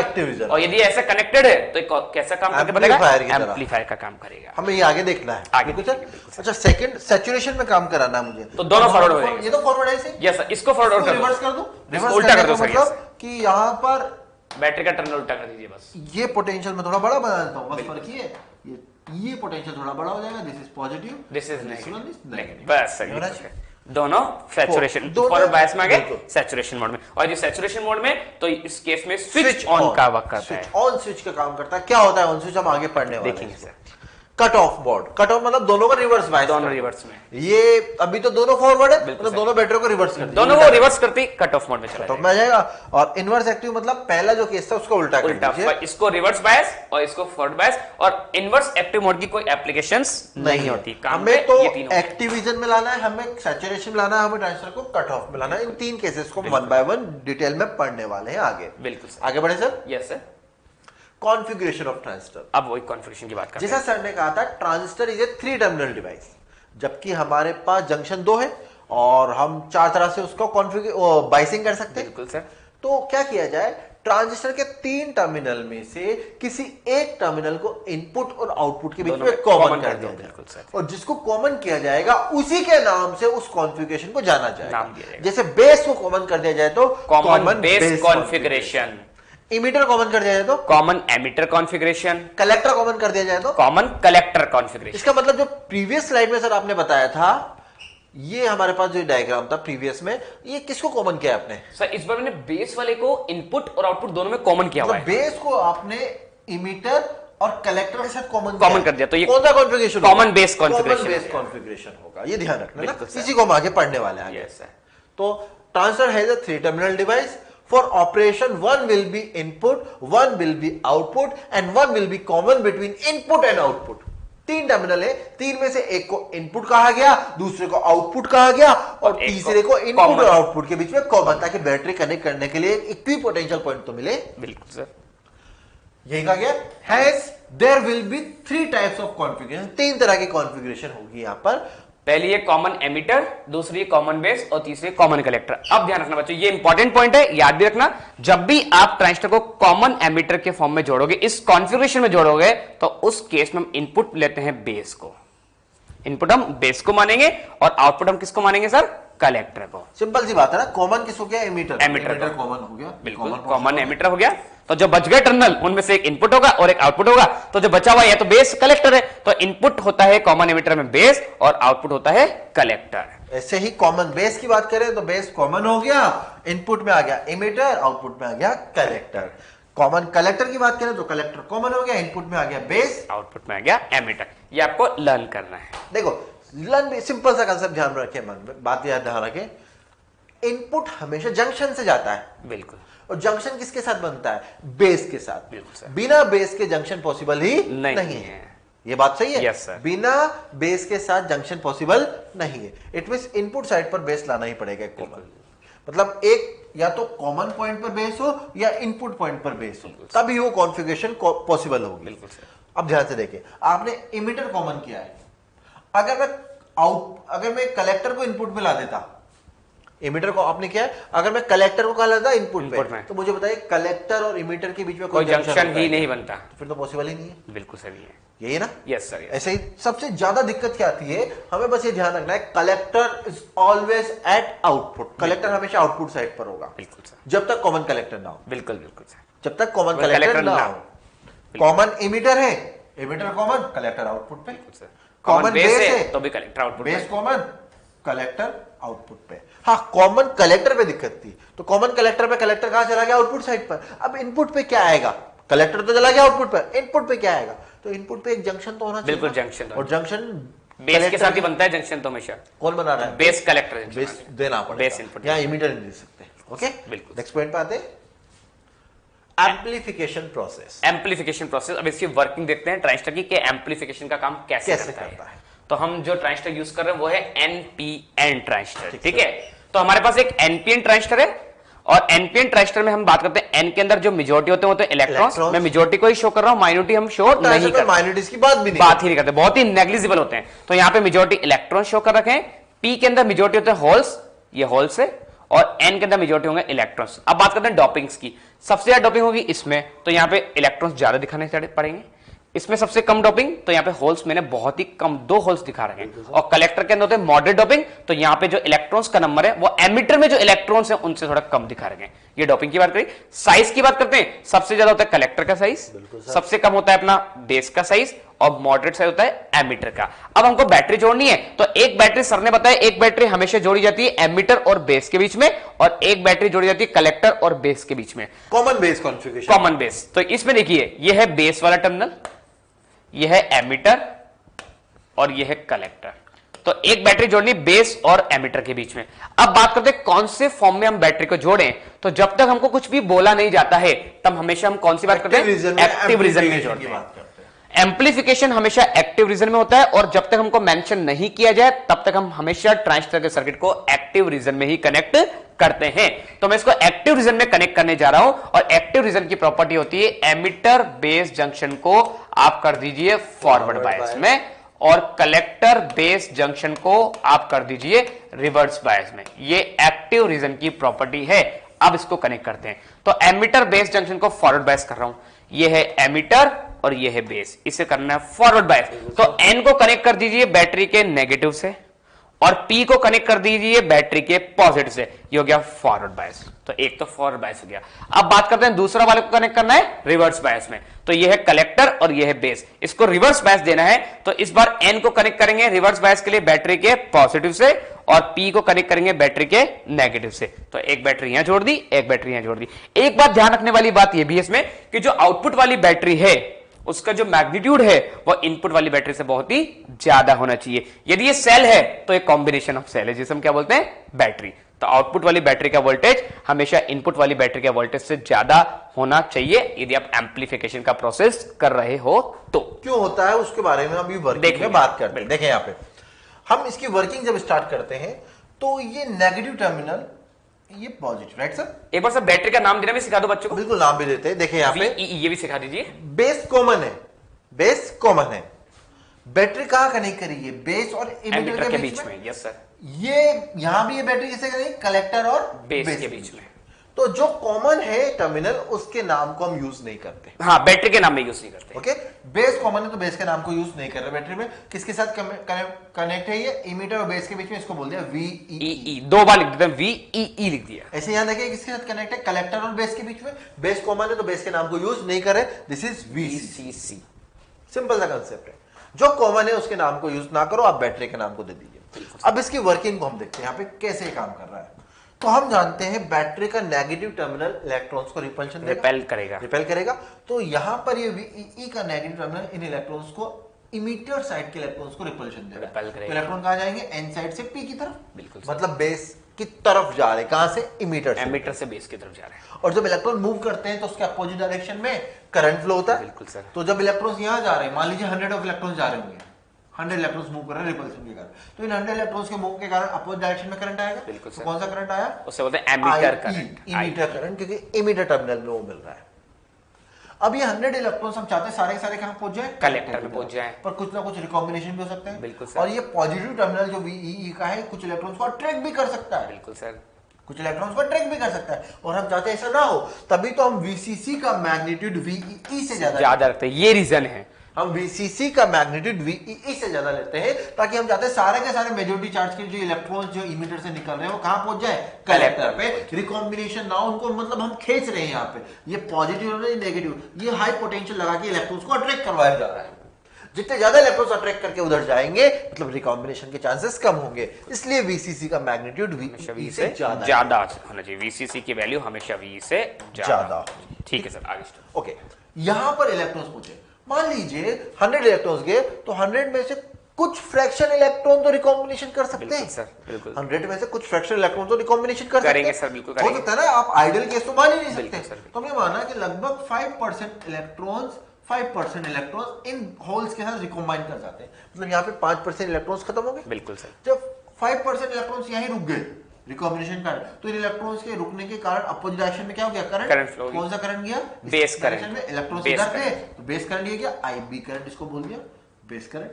और यदि ऐसा कनेक्टेड है तो कैसा काम करके बताएगा? एम्पलीफायर का काम करेगा। हमें ये आगे देखना है आगे कुछ। अच्छा सेकंड सैचुरेशन में काम कराना है मुझे, तो दोनों फॉरवर्ड हो जाएंगे। ये तो फॉरवर्ड है इसे। यस सर, इसको फॉरवर्ड कर दो, रिवर्स कर दो, रिवर्स उल्टा कर दो सर। मतलब कि यहां पर बैटरी का टर्मिनल उल्टा कर दीजिए बस। ये पोटेंशियल में थोड़ा बड़ा बना देता हूं, बस फर्क ये पोटेंशियल थोड़ा बड़ा हो जाएगा। This is positive, this is negative. बस सर, दोनों सैचुरेशन फॉरवर्ड बायस में आ गए सैचुरेशन मोड में। और ये सैचुरेशन मोड में तो इस केस में स्विच ऑन का वर्क करता है। ऑन स्विच का काम करता है। क्या होता है ऑन स्विच, हम आगे पढ़ने वाले हैं। देखेंगे sir. Cut off board, cut off मतलब दोनों का रिवर्स बायस, दोनों रिवर्स में। ये अभी तो दोनों फॉरवर्ड है, मतलब दोनों बैटरी को रिवर्स कर दोनों को रिवर्स करती कट ऑफ मोड में चला जाएगा, जाएगा। और इनवर्स एक्टिव मतलब पहला जो केस था उसको उल्टा कर दीजिए। इसको रिवर्स बायस और इसको फॉरवर्ड बायस। और इनवर्स एक्टिव मोड की कोई एप्लीकेशंस नहीं होती। हमें तो एक्टिव रीजन में लाना है, हमें सैचुरेशन में लाना है, हमें ट्रांजिस्टर को कट ऑफ में लाना है। इन तीन केसेस को वन बाय वन डिटेल में पढ़ने वाले हैं आगे। बिल्कुल आगे बढ़े sir. Yes sir. Configuration of transistor. अब वही कॉन्फ़िगरेशन की बात करते हैं। जैसा सर ने कहा था transistor is a 3 terminal device, जबकि हमारे पास जंक्शन 2 है और हम 4 तरह से उसको बाइसिंग कर सकते हैं। बिल्कुल सर। तो क्या किया जाए, ट्रांजिस्टर के 3 टर्मिनल में से किसी एक टर्मिनल को इनपुट और आउटपुट के बीच में कॉमन कर दिया जाए और जिसको कॉमन किया जाएगा उसी के नाम से उस कॉन्फ़िगरेशन को जाना जाएगा। जैसे बेस को कॉमन कर दिया जाए तो common base configuration, emitter common कर दिया जाए तो common emitter configuration, collector common कर दिया जाए तो कॉमन कलेक्टर कॉन्फ़िगरेशन। इसका मतलब जो प्रीवियस स्लाइड में सर आपने बताया था, ये हमारे पास जो डायग्राम था प्रीवियस में, ये किसको कॉमन किया आपने? सर इस बार मैंने बेस वाले को इनपुट और आउटपुट दोनों में कॉमन किया हुआ है। बेस को आपने इमीटर और कलेक्टर के साथ कॉमन कर दिया। तो ये कौन सा कॉन्फ़िगरेशन? कॉमन बेस कॉन्फ़िगरेशन होगा। ये ध्यान रखना ना, इसी को हम आगे पढ़ने वाले हैं। तो transistor has a 3 terminal device. For operation, one will be input, one will be output, and one will be common between input and output. 3 terminal है, 3 में से एक को इनपुट कहा गया, दूसरे को आउटपुट कहा गया और तीसरे को इनपुट और आउटपुट के बीच में कॉमन, ताकि बैटरी कनेक्ट करने के लिए इक्वी पोटेंशियल पॉइंट तो मिले। बिल्कुल सर। यही कहा गया has their will be 3 types of configuration. 3 तरह की कॉन्फ़िगरेशन होगी यहां पर। पहली है कॉमन एमिटर, दूसरी कॉमन बेस और तीसरी कॉमन कलेक्टर। अब ध्यान रखना बच्चों, ये इंपॉर्टेंट पॉइंट है, याद भी रखना। जब भी आप ट्रांजिस्टर को कॉमन एमिटर के फॉर्म में जोड़ोगे, इस कॉन्फ़िगरेशन में जोड़ोगे, तो उस केस में हम इनपुट लेते हैं बेस को, इनपुट हम बेस को मानेंगे और आउटपुट हम किसको मानेंगे सर? कलेक्टर को। सिंपल सी बात है ना, कॉमन किसको गया? एमिटर कॉमन हो गया। बिल्कुल कॉमन एमिटर हो गया। तो जो बच गए टर्मिनल उनमें से एक इनपुट होगा और एक आउटपुट होगा। तो जो बचा हुआ है तो बेस कलेक्टर है, तो इनपुट होता है कॉमन एमिटर में बेस और आउटपुट होता है कलेक्टर। ऐसे ही कॉमन बेस की बात करें तो बेस कॉमन हो गया, इनपुट में आ गया एमिटर, आउटपुट में आ गया कलेक्टर। कॉमन कलेक्टर की बात करें तो कलेक्टर कॉमन हो गया, इनपुट में आ गया बेस, आउटपुट में आ गया एमिटर। ये आपको लर्न करना है। देखो लर्न भी सिंपल सा कंसेप्ट ध्यान रखें, मन में बात याद ध्यान रखें, इनपुट हमेशा जंक्शन से जाता है। बिल्कुल। और जंक्शन किसके साथ बनता है? बेस के साथ। बिल्कुल। बिना बेस के जंक्शन पॉसिबल ही नहीं है। ये बात सही है? Yes sir. बिना बेस के साथ जंक्शन पॉसिबल नहीं है। इट मींस इनपुट साइड पर बेस लाना ही पड़ेगा कॉमन। मतलब एक या तो कॉमन पॉइंट पर बेस हो या इनपुट पॉइंट पर बेस हो, तभी वो कॉन्फ़िगरेशन पॉसिबल होगी। बिल्कुल सर। अब ध्यान से देखिए, आपने इमीटर कॉमन किया है। अगर मैं कलेक्टर को इनपुट में ला देता, इमीटर को आपने क्या है, अगर मैं कलेक्टर को कहा था इनपुट पे, तो मुझे बताइए कलेक्टर और इमीटर के बीच में कोई जंक्शन ही नहीं बनता, फिर तो पॉसिबल ही नहीं है। बिल्कुल सही है, यही ना? Yes sir. ऐसे ही सबसे ज्यादा दिक्कत क्या आती है, हमें बस ये ध्यान रखना है, collector is always at output. Collector हमेशा आउटपुट साइड पर होगा। बिल्कुल सर। जब तक कॉमन कलेक्टर ना हो। बिल्कुल बिल्कुल सर। जब तक कॉमन कलेक्टर ना हो। कॉमन इमीटर है, एमिटर कॉमन, कलेक्टर आउटपुट पे। कॉमन बेस है तो भी collector output, base common, collector output पे। हाँ, कॉमन कलेक्टर पे दिक्कत थी, तो कॉमन कलेक्टर पे कलेक्टर कहां चला गया? आउटपुट साइड पर। अब इनपुट पे क्या आएगा? कलेक्टर तो चला गया आउटपुट पर, इनपुट पे क्या आएगा? तो इनपुट पे एक जंक्शन तो होना चाहिए। बिल्कुल जंक्शन, और जंक्शन बेस के साथ ही बनता है जंक्शन तो हमेशा। कौन बना रहा है? बेस कलेक्टर, बेस देना पड़ेगा, बेस इनपुट, यहाँ इमीटर नहीं दे सकते। ओके, बिल्कुल। नेक्स्ट पॉइंट पे आते हैं, एम्प्लीफिकेशन प्रोसेस। एम्प्लीफिकेशन प्रोसेस, अब इसकी वर्किंग देखते हैं ट्रांजिस्टर की, कि एम्प्लीफिकेशन का काम कैसे करता है। तो हम जो ट्रांजिस्टर यूज कर रहे हैं वो है एनपीएन ट्रांजिस्टर, ठीक है। तो हमारे पास एक एनपीएन ट्रांजिस्टर है, और एनपीएन ट्रांजिस्टर में हम बात करते हैं एन के अंदर जो मेजॉरिटी होते हैं वो तो इलेक्ट्रॉन्स। मैं मेजॉरिटी को ही शो कर रहा हूं, माइनॉरिटी हम शो नहीं करते, माइनॉरिटीज की बात भी बात ही नहीं करते, बहुत ही नेग्लिजिबल होते हैं। तो यहाँ पे मेजॉरिटी इलेक्ट्रॉन शो कर रखे हैं, पी के अंदर मेजॉरिटी होते हैं होल्स, ये होल्स है, और एन के अंदर मेजॉरिटी होंगे इलेक्ट्रॉन्स। अब बात करते हैं डोपिंग्स की, सबसे ज्यादा डोपिंग होगी इसमें, तो यहाँ पे इलेक्ट्रॉन्स ज्यादा दिखाने पड़ेंगे। इसमें सबसे कम डोपिंग, तो यहाँ पे होल्स मैंने बहुत ही कम 2 होल्स दिखा रहे हैं। और कलेक्टर के अंदर होते हैं मॉडरेट डोपिंग, तो यहाँ पे जो इलेक्ट्रॉन्स का नंबर है वो एमिटर में जो इलेक्ट्रॉन्स हैं उनसे थोड़ा कम दिखा रहे हैं। ये डोपिंग की बात करें। साइज की बात करते हैं, सबसे ज्यादा होता है कलेक्टर का साइज, सबसे कम होता है अपना बेस का साइज, और मॉडरेट साइज होता है एमिटर का। अब हमको बैटरी जोड़नी है, तो एक बैटरी सर ने बताया, एक बैटरी हमेशा जोड़ी जाती है एमिटर और बेस के बीच में, और एक बैटरी जोड़ी जाती है कलेक्टर और बेस के बीच में, common base configuration, common base. तो इसमें देखिए, यह है बेस वाला टर्मिनल, यह है एमिटर, और यह है कलेक्टर। तो एक बैटरी जोड़नी बेस और एमिटर के बीच में। अब बात करते हैं कौन से फॉर्म में हम बैटरी को जोड़ें, तो जब तक हमको कुछ भी बोला नहीं जाता है तब हमेशा हम कौन सी बात करते हैं? एक्टिव रीजन में जोड़ते हैं। एम्प्लीफिकेशन हमेशा एक्टिव रीजन में होता है, और जब तक हमको मेंशन नहीं किया जाए तब तक हम हमेशा ट्रांजिस्टर के सर्किट को एक्टिव रीजन में ही कनेक्ट करते हैं। तो मैं इसको एक्टिव रीजन में कनेक्ट करने जा रहा हूं, और एक्टिव रीजन की प्रॉपर्टी होती है एमिटर बेस जंक्शन को आप कर दीजिए फॉरवर्ड बायस में, और कलेक्टर बेस जंक्शन को आप कर दीजिए रिवर्स बायस में। ये एक्टिव रीजन की प्रॉपर्टी है। अब इसको कनेक्ट करते हैं, तो एमिटर बेस जंक्शन को फॉरवर्ड बायस कर रहा हूं, ये है एमिटर और ये है बेस, इसे करना है फॉरवर्ड बायस। तो एन को कनेक्ट कर दीजिए बैटरी के नेगेटिव से, और पी को कनेक्ट कर दीजिए बैटरी के पॉजिटिव से, ये हो गया फॉरवर्ड बायस। तो एक तो फॉरवर्ड बायस हो गया। अब बात करते हैं दूसरा वाले को कनेक्ट करना है रिवर्स बायस में, तो ये है कलेक्टर और ये है बेस, इसको रिवर्स बायस देना है। तो इस बार एन को कनेक्ट करेंगे रिवर्स बायस के लिए बैटरी के पॉजिटिव से, और पी को कनेक्ट करेंगे बैटरी के नेगेटिव से। तो एक बैटरी यहां जोड़ दी, एक बैटरी यहां जोड़ दी। एक बात ध्यान रखने वाली बात यह भी है इसमें कि जो आउटपुट वाली बैटरी है उसका जो मैग्नीट्यूड है वो इनपुट वाली बैटरी से बहुत ही ज्यादा होना चाहिए। यदि ये सेल है तो एक कॉम्बिनेशन ऑफ सेल है, जिसे हम क्या बोलते हैं? बैटरी। तो आउटपुट वाली बैटरी का वोल्टेज हमेशा इनपुट वाली बैटरी के वोल्टेज से ज्यादा होना चाहिए यदि आप एम्प्लीफिकेशन का प्रोसेस कर रहे हो तो। क्यों होता है उसके बारे में अभी वर्किंग में बात करते हैं। देखें यहाँ पे हम इसकी वर्किंग जब स्टार्ट करते हैं तो ये नेगेटिव टर्मिनल, ये पॉजिटिव, राइट सर? एक बार सर बैटरी का नाम देना भी सिखा दो बच्चों को। बिल्कुल, नाम भी देते हैं। देखिए यहाँ पे ये भी सिखा दीजिए। बेस कॉमन है, बेस कॉमन है। बैटरी कहां कनेक्ट करी है? बेस और एमिटर के बीच में। Yes sir. ये यहां भी ये बैटरी किससे करेंगे? कलेक्टर और बेस के बीच में। तो जो कॉमन है टर्मिनल उसके नाम को हम यूज नहीं करते। हाँ, बैटरी के नाम में यूज नहीं करते। ओके, बेस कॉमन है तो बेस के नाम को यूज नहीं कर रहे बैटरी में। किसके साथ कनेक्ट है? ये इमीटर और बेस के बीच में, इसको बोल दिया VEE। 2 बार लिख देते हैं, VEE लिख दिया। ऐसे यहां देखिए किसके साथ कनेक्ट है? कलेक्टर और बेस के बीच में। बेस कॉमन है तो बेस के नाम को यूज नहीं कर रहे, दिस इज VCC। सिंपल सा कंसेप्ट है। जो कॉमन है उसके नाम को यूज ना करो, आप बैटरी के नाम को दे दीजिए। अब इसकी वर्किंग को हम देखते हैं यहाँ पे कैसे काम कर रहा है। तो हम जानते हैं बैटरी का नेगेटिव टर्मिनल इलेक्ट्रॉन्स को रिपल्शन रिपेल करेगा। तो यहां पर ये VEE का नेगेटिव टर्मिनल इन इलेक्ट्रॉन्स को इमीटर साइड के इलेक्ट्रॉन्स को रिपल्शन देगा। तो इलेक्ट्रॉन कहां जाएंगे? एन साइड से पी की तरफ। बिल्कुल, मतलब बेस की तरफ जा रहे, कहां से? इमीटर से। एमिटर से बेस की तरफ जा रहे हैं। और जब इलेक्ट्रॉन मूव करते हैं तो उसके अपोजिट डायरेक्शन में करंट फ्लो होता है। बिल्कुल सर। तो जब इलेक्ट्रॉन्स यहां जा रहे हैं, मान लीजिए 100 ऑफ इलेक्ट्रॉन्स जा रहे होंगे, 100 इलेक्ट्रॉन्स मूव कर रहे हैं रिपल्शन के कारण, तो इन 100 इलेक्ट्रॉन्स के मूव के कारण अपोजिट डायरेक्शन में करंट आएगा। बिल्कुल सर। कौन सा करंट आया? उससे बोलते हैं एमिटर करंट। इमीटर करंट, क्योंकि इमीटर टर्मिनल में वो मिल रहा है। अब ये 100 इलेक्ट्रॉन्स हम चाहते हैं सारे के सारे कहां पहुंच जाए? कलेक्टर में पहुंच जाए। पर कुछ ना कुछ रिकॉम्बिनेशन भी हो सकता है। बिल्कुल सर। और ये पॉजिटिव टर्मिनल जो VEE का है कुछ इलेक्ट्रॉन्स को अट्रैक्ट भी कर सकता है। बिल्कुल सर। कुछ इलेक्ट्रॉन्स को अट्रैक्ट भी कर सकता है, और हम चाहते हैं ऐसा ना हो, तभी तो हम VCC का मैग्नीट्यूड VEE से ज्यादा रखते हैं। ये रीजन है, हम VCC का मैग्नीट्यूड VEE से ज्यादा लेते हैं, ताकि हम चाहते हैं सारे के सारे मेजॉरिटी चार्ज के जो इलेक्ट्रॉन्स जो इमीटर से निकल रहे हैं वो कहां पहुंच जाए? कलेक्टर पे। रिकॉम्बिनेशन ना उनको, मतलब हम खींच रहे हैं यहाँ पे, ये पॉजिटिव और नेगेटिव, ये हाई पोटेंशियल लगा के इलेक्ट्रॉन्स को अट्रैक्ट करवाया जा रहा है। जितने ज्यादा इलेक्ट्रॉन्स अट्रैक्ट करके उधर जाएंगे मतलब रिकॉम्बिनेशन के चांसेस कम होंगे, इसलिए वीसीसी का मैग्नीट्यूड वी से ज्यादा होना चाहिए। वीसीसी की वैल्यू हमेशा वी से ज्यादा। ठीक है सर, आगे ओके। यहां पर इलेक्ट्रॉन्स पूछे, मान लीजिए 100 इलेक्ट्रॉन्स गए तो 100 में से कुछ फ्रैक्शन इलेक्ट्रॉन तो रिकॉम्बिनेशन कर सकते हैं सर, बिल्कुल। 100 में से कुछ फ्रैक्शन इलेक्ट्रॉन तो रिकॉम्बिनेशन कर सकते हैं सर, बिल्कुल हो सकता है ना, आप आइडियल केस तो मान ही नहीं सकते। तो हमने माना कि लगभग 5% इलेक्ट्रॉन्स इन होल्स के साथ रिकॉम्बाइन कर जाते हैं, मतलब यहाँ पे 5% इलेक्ट्रॉन्स खत्म हो गए। बिल्कुल सर। जब 5% इलेक्ट्रॉन्स यहीं रुक गए रिकॉम्बिनेशन कर, तो इन इलेक्ट्रॉन्स के रुकने के कारण अपोजिट डायरेक्शन में क्या हो गया, करंट फ्लो। कौन सा करंट गया, बेस करंट में। इलेक्ट्रॉन्स इधर गए तो बेस करंट ये गया, आईबी करंट इसको बोल दिया बेस करंट।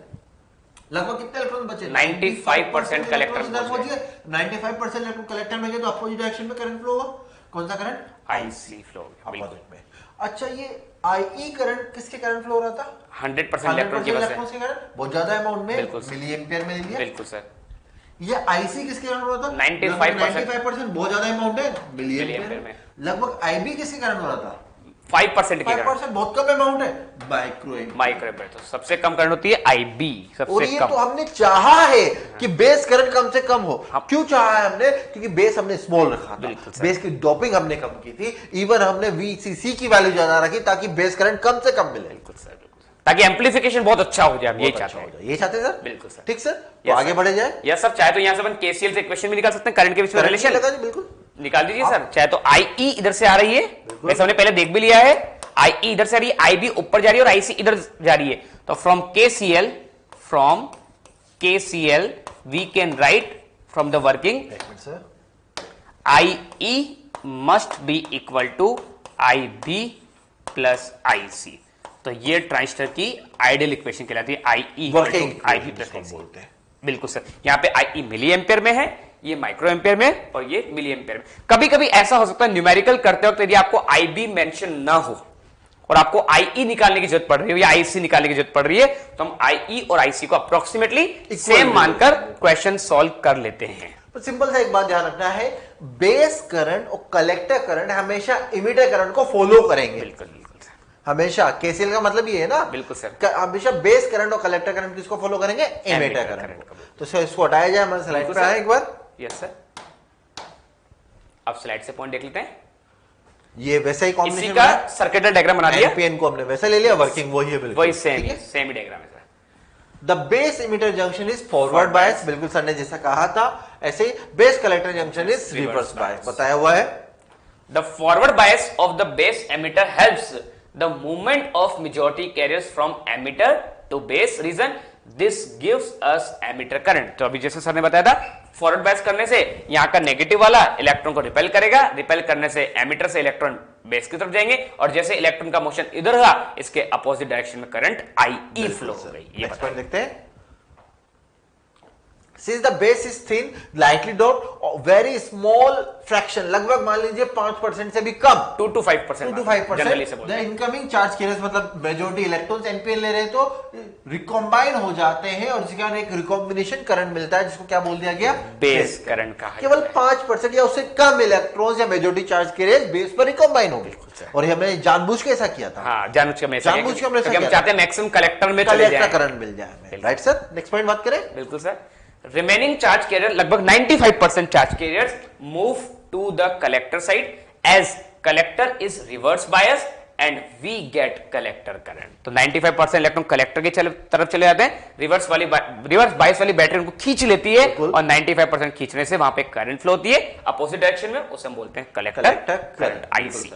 लगभग कितने इलेक्ट्रॉन बचे, 95% कलेक्टर पहुंच गए। 95% इलेक्ट्रॉन कलेक्टर में गए तो अपोजिट डायरेक्शन में करंट फ्लो होगा। कौन सा करंट, आईसी फ्लो अपोजिट में। अच्छा, ये आईई करंट किसके करंट फ्लो हो रहा था, 100% इलेक्ट्रॉन के करंट, बहुत ज्यादा अमाउंट में, मिली एम्पियर में लिया। बिल्कुल सर। ये आईसी किसके कारण हो रहा था, 95%, बहुत ज्यादा अमाउंट है, मिली एम्पियर में। लगभग आईबी किसके कारण हो रहा था, 5% की 5%, बहुत कम अमाउंट है, माइक्रो एम्पियर। तो सबसे कम करंट होती है आईबी, सबसे ये कम। तो हमने चाहा है कि बेस करंट कम से कम हो। क्यों चाहा है हमने, क्योंकि बेस हमने स्मॉल रखा था, बेस की डोपिंग हमने कम की थी, इवन हमने वीसीसी की वैल्यू ज्यादा रखी ताकि बेस करंट कम से कम मिले। बिल्कुल सर, ताकि एम्प्लीफिकेशन बहुत अच्छा हो जाए, ये चाहते हैं। ये चाहते हैं सर, बिल्कुल सर। ठीक सर, तो आगे बढ़े जाए। यस सर, चाहे तो यहाँ से अपन केसीएल से इक्वेशन भी निकाल सकते हैं, करंट के बीच में रिलेशन बिल्कुल निकाल दीजिए सर। चाहे तो आईई इधर से आ रही है, वैसे हमने पहले देख भी लिया है, आईई इधर से आ रही है, आईबी ऊपर जा रही है और आईसी इधर जा रही है। तो from KCL we can write from the working IE must be equal to IB plus IC. तो ये ट्रांजिस्टर की आइडियल इक्वेशन कहलाती है, आईई आईबी प्लस आईसी। बिल्कुल सर, यहाँ पे आईई मिली एम्पियर में है, ये माइक्रो एम्पियर में, और ये मिली एम्पियर में। कभी कभी ऐसा हो सकता है न्यूमेरिकल करते वक्त यदि आपको आईबी मेंशन ना हो और आपको आईई निकालने की जरूरत पड़ रही है या आईसी निकालने की जरूरत पड़ रही है, तो हम आईई और आईसी को अप्रोक्सीमेटली सेम मानकर क्वेश्चन सॉल्व कर लेते हैं। तो सिंपल सा एक बात ध्यान रखना है, बेस करंट और कलेक्टर करंट हमेशा इमिटर करंट को फॉलो करेंगे। बिल्कुल हमेशा। केसीएल का मतलब ये है ना, बिल्कुल सर, हमेशा बेस करंट और कलेक्टर करंट किसको फॉलो करेंगे, इमिटर करंट। तो सर इसको हटाया जाए, हमारे स्लाइड पे आए एक बार। यस सर, आप स्लाइड से पॉइंट देख लेते हैं। ये वैसा ही कॉम्बिनेशन का सर्किटल डायग्राम बना दिया, एनपीएन को हमने वैसा ले लिया, वर्किंग वही है, बिल्कुल वही सेम ही डायग्राम है sir. The base emitter junction is forward bias, बिल्कुल सर ने जैसा कहा था, ऐसे ही base collector junction is reverse bias, बताया हुआ है। The forward bias of the base emitter helps the movement of majority carriers from emitter to base region, this gives us emitter current. तो अभी जैसे सर ने बताया था, फॉरवर्ड बायस करने से यहाँ का नेगेटिव वाला इलेक्ट्रॉन को रिपेल करेगा, रिपेल करने से एमिटर से इलेक्ट्रॉन बेस की तरफ जाएंगे, और जैसे इलेक्ट्रॉन का मोशन इधर रहा, इसके अपोजिट डायरेक्शन में करंट आईई फ्लो हो गई। ये देखते हैं। Since the base is thin, likely dot very small fraction, लगभग मान लीजिए 5% से भी कम, 2 to 5%, the incoming charge carriers, मतलब मेजॉरिटी इलेक्ट्रॉन्स एनपीएन ले रहे हैं तो रिकॉम्बाइन हो जाते हैं और इसके कारण एक रिकॉम्बिनेशन करंट मिलता है, जिसको क्या बोल दिया गया, बेस करंट का। केवल 5% या उससे कम इलेक्ट्रॉन्स या मेजॉरिटी चार्ज कैरियर्स बेस पर रिकॉम्बाइन हो गए, और ये हमने जानबूझ के ऐसा किया था। हाँ, जानबूझ के हमने हम चाहते हैं मैक्सिमम कलेक्टर में चले जाए, करंट मिल जाए। राइट सर, नेक्स्ट पॉइंट बात करें। बिल्कुल सर। Remaining charge carrier, लगभग 95% charge carriers move to the collector side as collector is reverse bias and we get collector current। तो 95% इलेक्ट्रॉन कलेक्टर की तरफ चले जाते हैं, रिवर्स बायस वाली बैटरी उनको खींच लेती है, और 95% खींचने से वहां पे करंट फ्लो होती है अपोजिट डायरेक्शन में, उसे हम बोलते हैं कलेक्टर करंट, आईसी।